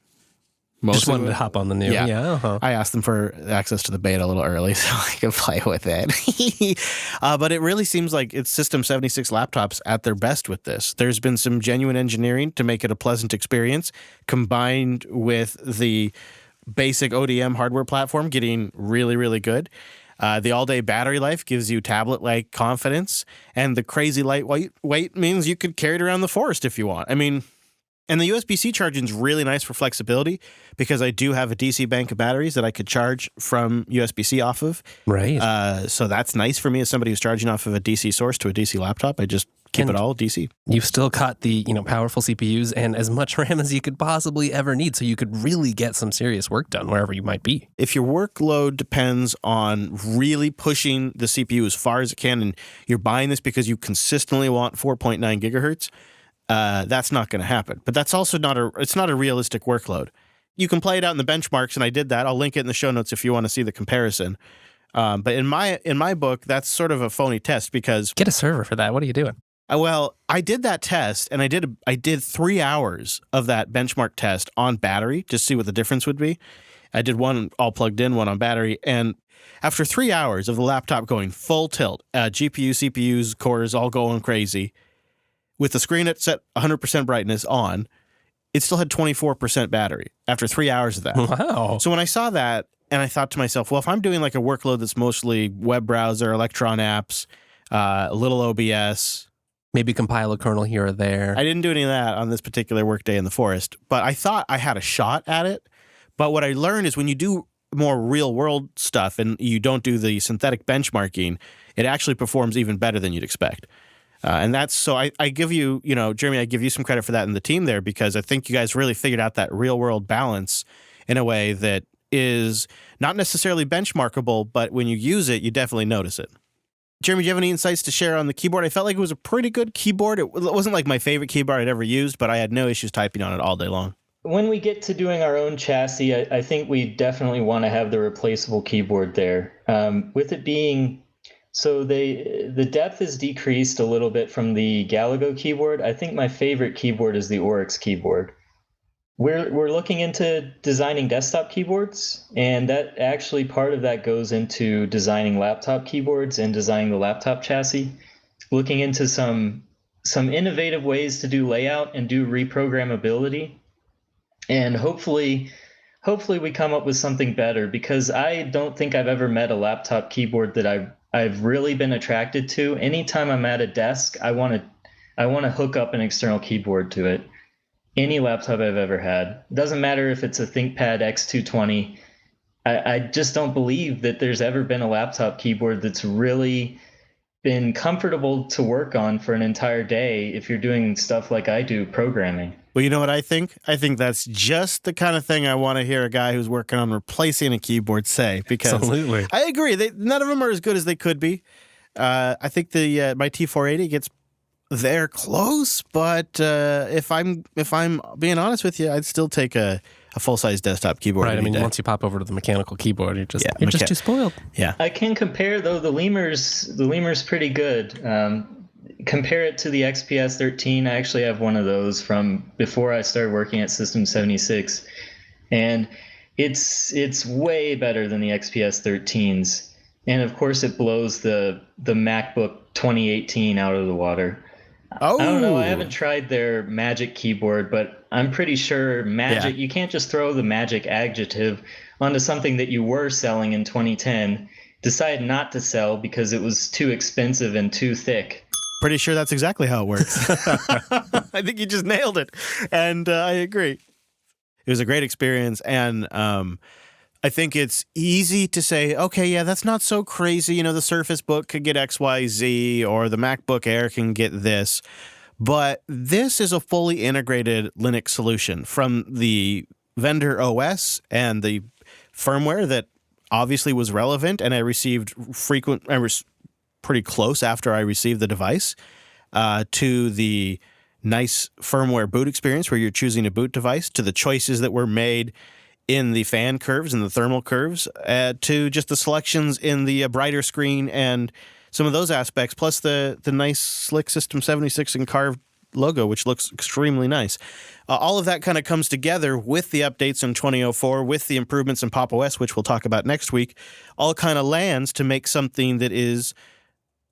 Just wanted to hop on the new. Yeah. I asked them for access to the beta a little early so I could play with it. But it really seems like it's System 76 laptops at their best with this. There's been some genuine engineering to make it a pleasant experience, combined with the basic ODM hardware platform getting really, really good. The all-day battery life gives you tablet-like confidence, and the crazy lightweight means you could carry it around the forest if you want. I mean, and the USB-C charging is really nice for flexibility because I do have a DC bank of batteries that I could charge from USB-C off of. Right. So that's nice for me as somebody who's charging off of a DC source to a DC laptop. I just keep it all DC. You've still got the powerful CPUs and as much RAM as you could possibly ever need, so you could really get some serious work done wherever you might be. If your workload depends on really pushing the CPU as far as it can, and you're buying this because you consistently want 4.9 gigahertz, that's not going to happen. But that's also not a realistic workload. You can play it out in the benchmarks, and I did that. I'll link it in the show notes if you want to see the comparison. But in my book, that's sort of a phony test because get a server for that. What are you doing? Well, I did that test, and I did 3 hours of that benchmark test on battery just to see what the difference would be. I did one all plugged in, one on battery, and after 3 hours of the laptop going full tilt, GPU, CPUs, cores all going crazy, with the screen at set 100% brightness on, it still had 24% battery after 3 hours of that. Wow. So when I saw that, and I thought to myself, well, if I'm doing like a workload that's mostly web browser, Electron apps, a little OBS, maybe compile a kernel here or there. I didn't do any of that on this particular workday in the forest, but I thought I had a shot at it. But what I learned is when you do more real world stuff and you don't do the synthetic benchmarking, it actually performs even better than you'd expect. And that's so I give you, Jeremy, I give you some credit for that in the team there because I think you guys really figured out that real world balance in a way that is not necessarily benchmarkable, but when you use it, you definitely notice it. Jeremy, do you have any insights to share on the keyboard? I felt like it was a pretty good keyboard. It wasn't like my favorite keyboard I'd ever used, but I had no issues typing on it all day long. When we get to doing our own chassis, I think we definitely want to have the replaceable keyboard there. With it being, so the depth is decreased a little bit from the Galago keyboard. I think my favorite keyboard is the Oryx keyboard. We're looking into designing desktop keyboards, and that actually part of that goes into designing laptop keyboards and designing the laptop chassis, looking into some innovative ways to do layout and do reprogrammability. And hopefully we come up with something better because I don't think I've ever met a laptop keyboard that I've really been attracted to. Anytime I'm at a desk, I want to hook up an external keyboard to it. Any laptop I've ever had. Doesn't matter if it's a ThinkPad X220. I just don't believe that there's ever been a laptop keyboard that's really been comfortable to work on for an entire day if you're doing stuff like I do, programming. Well, you know what I think? I think that's just the kind of thing I want to hear a guy who's working on replacing a keyboard say. Because absolutely. I agree. None of them are as good as they could be. I think my T480 gets there close, but if I'm being honest with you, I'd still take a full-size desktop keyboard. Right. I mean, day. Once you pop over to the mechanical keyboard, you're just too spoiled. Yeah. I can compare though. The Lemur's pretty good. Compare it to the XPS 13. I actually have one of those from before I started working at System 76, and it's way better than the XPS 13s. And of course, it blows the MacBook 2018 out of the water. Oh. I don't know. I haven't tried their Magic keyboard, but I'm pretty sure Magic. Yeah. You can't just throw the Magic adjective onto something that you were selling in 2010. Decide not to sell because it was too expensive and too thick. Pretty sure that's exactly how it works. I think you just nailed it, and I agree. It was a great experience, and I think it's easy to say, okay, yeah, that's not so crazy. The Surface Book could get XYZ, or the MacBook Air can get this. But this is a fully integrated Linux solution from the vendor OS and the firmware that obviously was relevant, and I received pretty close after I received the device, to the nice firmware boot experience where you're choosing a boot device, to the choices that were made in the fan curves and the thermal curves, to just the selections in the brighter screen and some of those aspects, plus the nice slick System 76 and carved logo, which looks extremely nice. All of that kind of comes together with the updates in 2004, with the improvements in Pop! OS, which we'll talk about next week, all kind of lands to make something that is,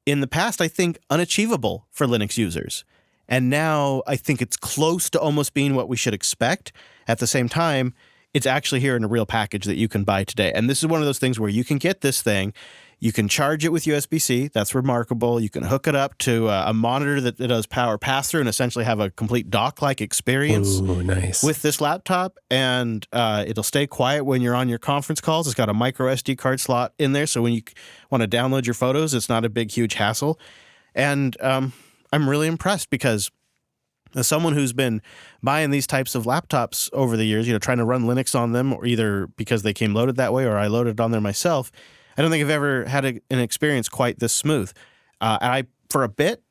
in the past, I think, unachievable for Linux users. And now I think it's close to almost being what we should expect. At the same time, it's actually here in a real package that you can buy today. And this is one of those things where you can get this thing, you can charge it with USB-C. That's remarkable. You can hook it up to a monitor that does power pass-through and essentially have a complete dock-like experience. Ooh, nice. With this laptop. And it'll stay quiet when you're on your conference calls. It's got a micro SD card slot in there, so when you want to download your photos, it's not a big, huge hassle. And I'm really impressed because as someone who's been buying these types of laptops over the years, trying to run Linux on them, or either because they came loaded that way or I loaded on there myself, I don't think I've ever had an experience quite this smooth. And I, for a bit,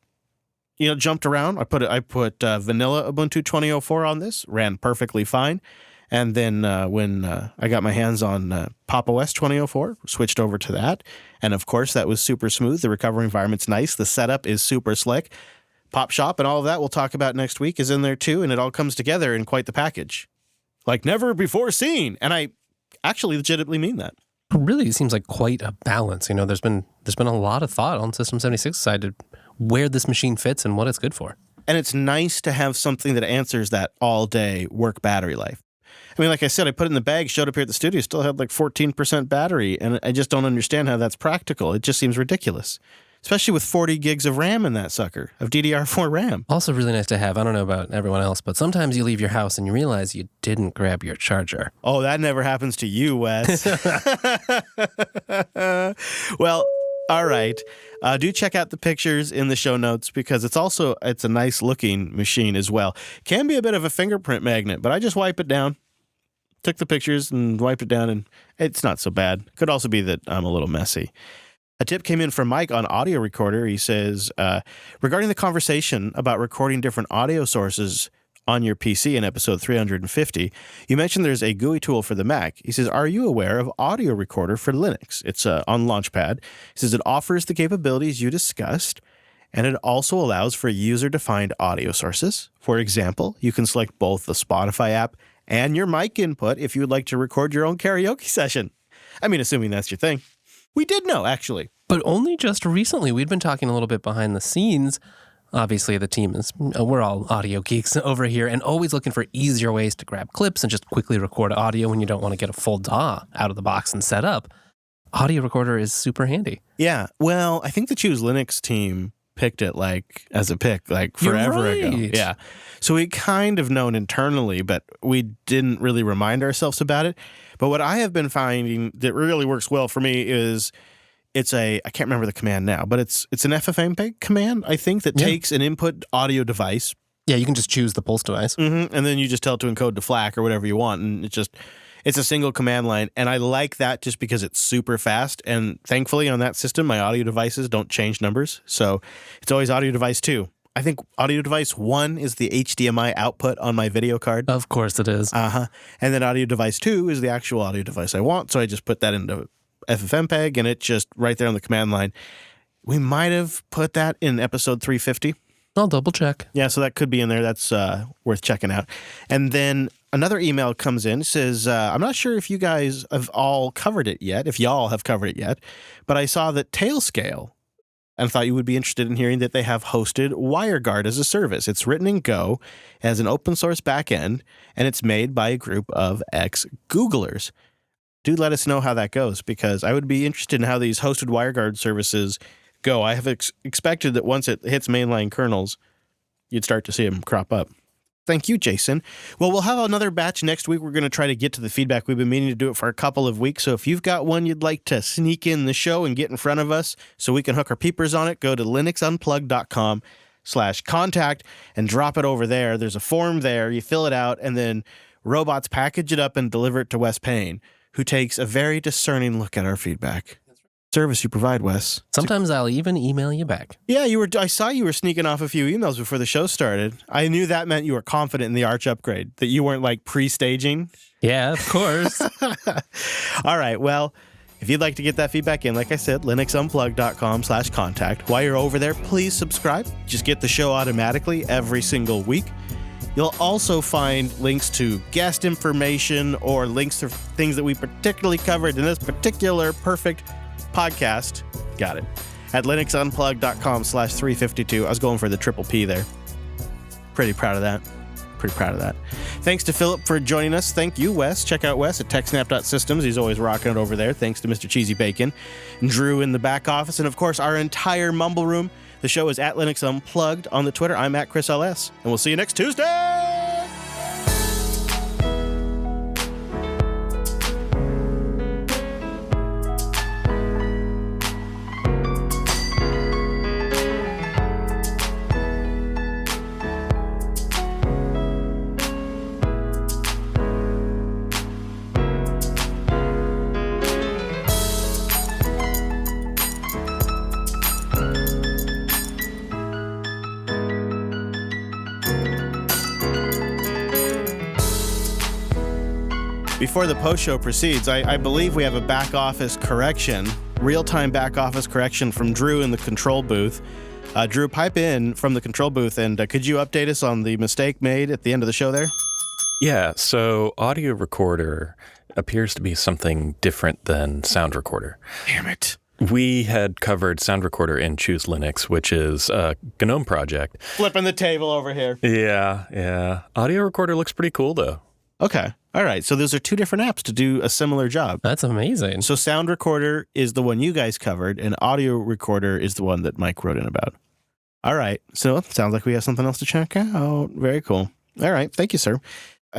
jumped around. I put vanilla Ubuntu 2004 on this, ran perfectly fine. And then when I got my hands on Pop! OS 2004, switched over to that. And of course, that was super smooth. The recovery environment's nice. The setup is super slick. Pop Shop and all of that we'll talk about next week is in there too, and it all comes together in quite the package. Like never before seen. And I actually legitimately mean that. It really seems like quite a balance. There's been a lot of thought on System 76's side to where this machine fits and what it's good for. And it's nice to have something that answers that all-day work battery life. I mean, like I said, I put it in the bag, showed up here at the studio, still had like 14% battery, and I just don't understand how that's practical. It just seems ridiculous. Especially with 40 gigs of RAM in that sucker, of DDR4 RAM. Also really nice to have. I don't know about everyone else, but sometimes you leave your house and you realize you didn't grab your charger. Oh, that never happens to you, Wes. Well, all right. Do check out the pictures in the show notes because it's a nice looking machine as well. Can be a bit of a fingerprint magnet, but I just wipe it down. Took the pictures and wiped it down, and it's not so bad. Could also be that I'm a little messy. A tip came in from Mike on Audio Recorder. He says, regarding the conversation about recording different audio sources on your PC in episode 350, you mentioned there's a GUI tool for the Mac. He says, are you aware of Audio Recorder for Linux? It's on Launchpad. He says it offers the capabilities you discussed, and it also allows for user-defined audio sources. For example, you can select both the Spotify app and your mic input if you would like to record your own karaoke session. I mean, assuming that's your thing. We did know, actually. But only just recently. We'd been talking a little bit behind the scenes. Obviously, the team we're all audio geeks over here and always looking for easier ways to grab clips and just quickly record audio when you don't want to get a full DAW out of the box and set up. Audio Recorder is super handy. Yeah. Well, I think the Choose Linux team picked it as a pick forever ago. Yeah. So we kind of known internally, but we didn't really remind ourselves about it. But what I have been finding that really works well for me is I can't remember the command now, but it's an FFmpeg command, I think, that takes an input audio device. Yeah, you can just choose the pulse device. Mm-hmm, and then you just tell it to encode to FLAC or whatever you want, and it's a single command line, and I like that just because it's super fast, and thankfully on that system, my audio devices don't change numbers, so it's always audio device 2. I think audio device 1 is the HDMI output on my video card. Of course it is. And then audio device 2 is the actual audio device I want, so I just put that into FFmpeg, and it's just right there on the command line. We might have put that in episode 350. I'll double check. Yeah, so that could be in there. That's worth checking out. And then another email comes in. It says, I'm not sure if you guys have all covered it yet, if y'all have covered it yet, but I saw that Tailscale, and thought you would be interested in hearing that they have hosted WireGuard as a service. It's written in Go, as an open source backend, and it's made by a group of ex-Googlers. Do let us know how that goes, because I would be interested in how these hosted WireGuard services go. I have expected that once it hits mainline kernels, you'd start to see them crop up. Thank you, Jason. Well, we'll have another batch next week. We're going to try to get to the feedback. We've been meaning to do it for a couple of weeks. So if you've got one you'd like to sneak in the show and get in front of us so we can hook our peepers on it, go to linuxunplugged.com/contact and drop it over there. There's a form there. You fill it out, and then robots package it up and deliver it to Wes Payne, who takes a very discerning look at our feedback. Service you provide, Wes. Sometimes I'll even email you back. Yeah, I saw you were sneaking off a few emails before the show started. I knew that meant you were confident in the Arch upgrade, that you weren't like pre-staging. Yeah, of course. All right, well, If you'd like to get that feedback in, like I said, linuxunplugged.com/contact. While you're over there, please subscribe. Just get the show automatically every single week. You'll also find links to guest information or links to things that we particularly covered in this particular perfect podcast. Got it. At linuxunplugged.com/352. I was going for the triple P there. Pretty proud of that. Thanks to Phillip for joining us. Thank you, Wes. Check out Wes at techsnap.systems. He's always rocking it over there. Thanks to Mr. Cheesy Bacon, Drew in the back office, and of course, our entire Mumble Room. The show is at Linux Unplugged on the Twitter. I'm at Chris LS, and we'll see you next Tuesday. Before the post-show proceeds, I believe we have a back office correction, real-time back office correction from Drew in the control booth. Drew, pipe in from the control booth, and could you update us on the mistake made at the end of the show there? Yeah, so audio recorder appears to be something different than sound recorder. Damn it. We had covered sound recorder in Choose Linux, which is a GNOME project. Flipping the table over here. Yeah. Audio recorder looks pretty cool, though. Okay. All right. So those are two different apps to do a similar job. That's amazing. So sound recorder is the one you guys covered, and audio recorder is the one that Mike wrote in about. All right. So it sounds like we have something else to check out. Very cool. All right. Thank you, sir.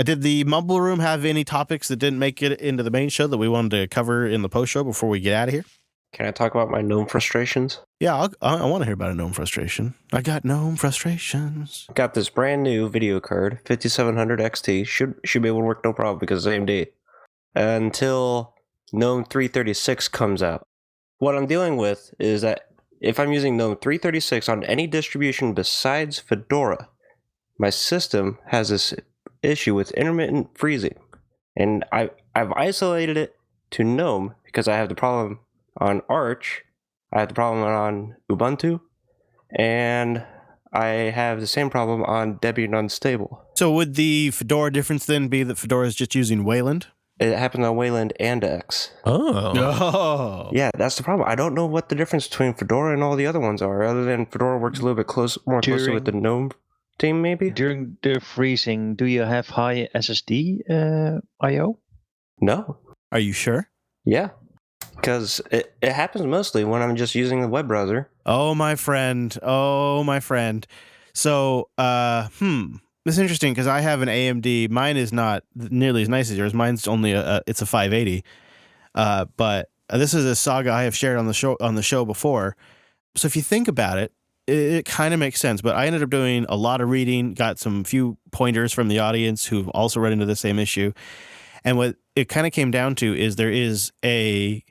Did the Mumble Room have any topics that didn't make it into the main show that we wanted to cover in the post show before we get out of here? Can I talk about my GNOME frustrations? Yeah, I want to hear about a GNOME frustration. I got GNOME frustrations. Got this brand new video card, 5700 XT. Should be able to work no problem because it's AMD. Until GNOME 336 comes out. What I'm dealing with is that if I'm using GNOME 336 on any distribution besides Fedora, my system has this issue with intermittent freezing. And I've isolated it to GNOME because I have the problem on Arch, I have the problem on Ubuntu, and I have the same problem on Debian Unstable. So would the Fedora difference then be that Fedora is just using Wayland? It happens on Wayland and X. Oh. Yeah, that's the problem. I don't know what the difference between Fedora and all the other ones are, other than Fedora works a little bit more closely with the GNOME team, maybe? During the freezing, do you have high SSD I/O? No. Are you sure? Yeah. Because it happens mostly when I'm just using the web browser. Oh, my friend. So, this is interesting because I have an AMD. Mine is not nearly as nice as yours. Mine's only it's a 580. But this is a saga I have shared on the show before. So if you think about it, it kind of makes sense. But I ended up doing a lot of reading, got some few pointers from the audience who've also run into the same issue. And what it kind of came down to is there is a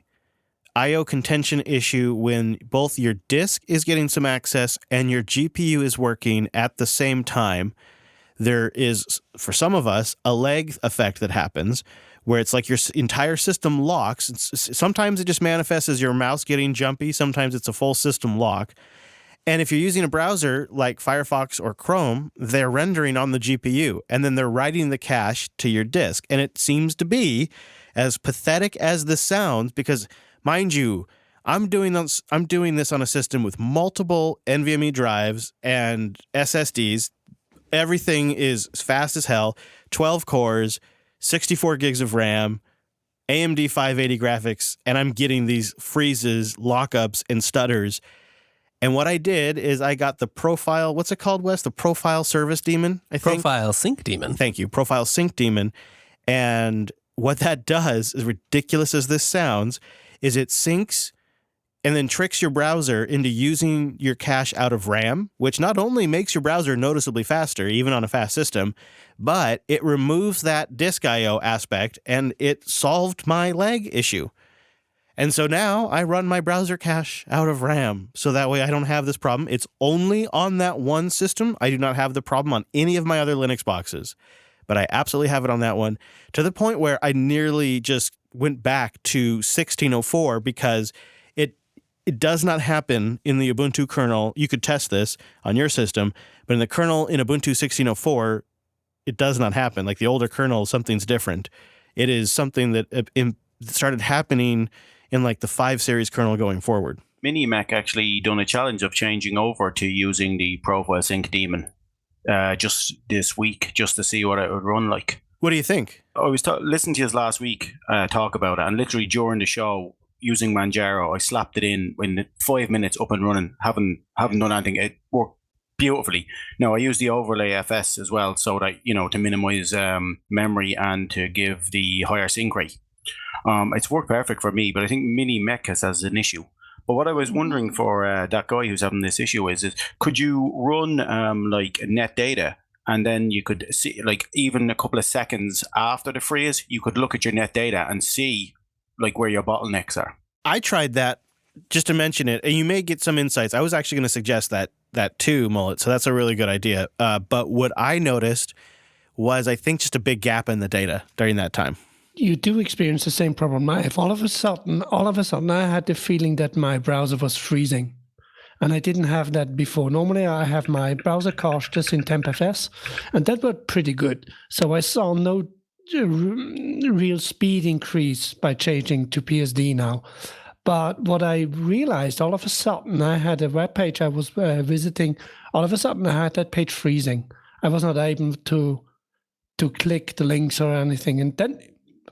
I/O contention issue when both your disk is getting some access and your GPU is working at the same time. There is, for some of us, a lag effect that happens where it's like your entire system locks. Sometimes it just manifests as your mouse getting jumpy. Sometimes it's a full system lock. And if you're using a browser like Firefox or Chrome, they're rendering on the GPU, and then they're writing the cache to your disk. And it seems to be, as pathetic as this sounds, because mind you, I'm doing this on a system with multiple NVMe drives and SSDs. Everything is fast as hell. 12 cores, 64 gigs of RAM, AMD 580 graphics, and I'm getting these freezes, lockups, and stutters. And what I did is I got the profile, what's it called, Wes? The profile service daemon, I think? Profile sync daemon. Thank you. Profile sync daemon. And what that does, as ridiculous as this sounds, is it syncs and then tricks your browser into using your cache out of RAM, which not only makes your browser noticeably faster, even on a fast system, but it removes that disk I/O aspect, and it solved my lag issue. And so now I run my browser cache out of RAM, so that way I don't have this problem. It's only on that one system. I do not have the problem on any of my other Linux boxes. but I absolutely have it on that one, to the point where I nearly just went back to 1604 because it does not happen in the Ubuntu kernel. You could test this on your system, but in the kernel in Ubuntu 1604, it does not happen. Like the older kernel, something's different. It is something that started happening in like the 5 series kernel going forward. Minimac actually done a challenge of changing over to using the Profile Sync daemon just this week, just to see what it would run like. What do you think? I was listening to you last week talk about it, and literally during the show, using Manjaro, I slapped it in 5 minutes up and running. Haven't done anything. It worked beautifully. Now I use the overlay FS as well, so that to minimize memory and to give the higher sync rate. It's worked perfect for me, but I think Mini Mech has an issue. But what I was wondering for that guy who's having this issue is could you run like net data, and then you could see, like, even a couple of seconds after the freeze, you could look at your net data and see like where your bottlenecks are. I tried that, just to mention it, and you may get some insights. I was actually going to suggest that too, Mullet, so that's a really good idea. But what I noticed was, I think, just a big gap in the data during that time. You do experience the same problem. If all of a sudden I had the feeling that my browser was freezing, and I didn't have that before. Normally I have my browser cache just in tempfs, and that worked pretty good. So I saw no real speed increase by changing to PSD now. But what I realized, all of a sudden, I had a web page I was visiting. All of a sudden, I had that page freezing. I was not able to click the links or anything. And then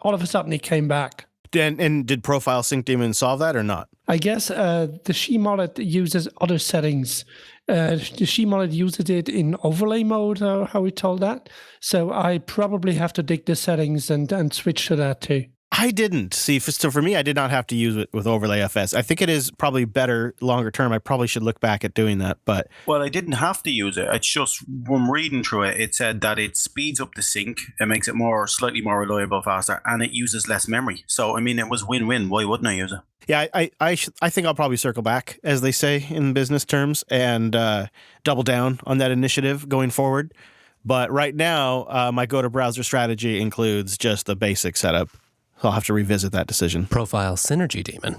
all of a sudden, it came back. And did Profile Sync Daemon solve that or not? I guess the Shemollet uses other settings. The Shemollet uses it in overlay mode, or how we told that. So I probably have to dig the settings and switch to that too. I didn't. See, so for me, I did not have to use it with Overlay FS. I think it is probably better longer term. I probably should look back at doing that. But well, I didn't have to use it. It's just, when reading through it, it said that it speeds up the sync, it makes it slightly more reliable, faster, and it uses less memory. So, I mean, it was win-win. Why wouldn't I use it? Yeah, I think I'll probably circle back, as they say in business terms, and double down on that initiative going forward. But right now, my go-to-browser strategy includes just the basic setup. I'll have to revisit that decision. Profile Synergy Daemon.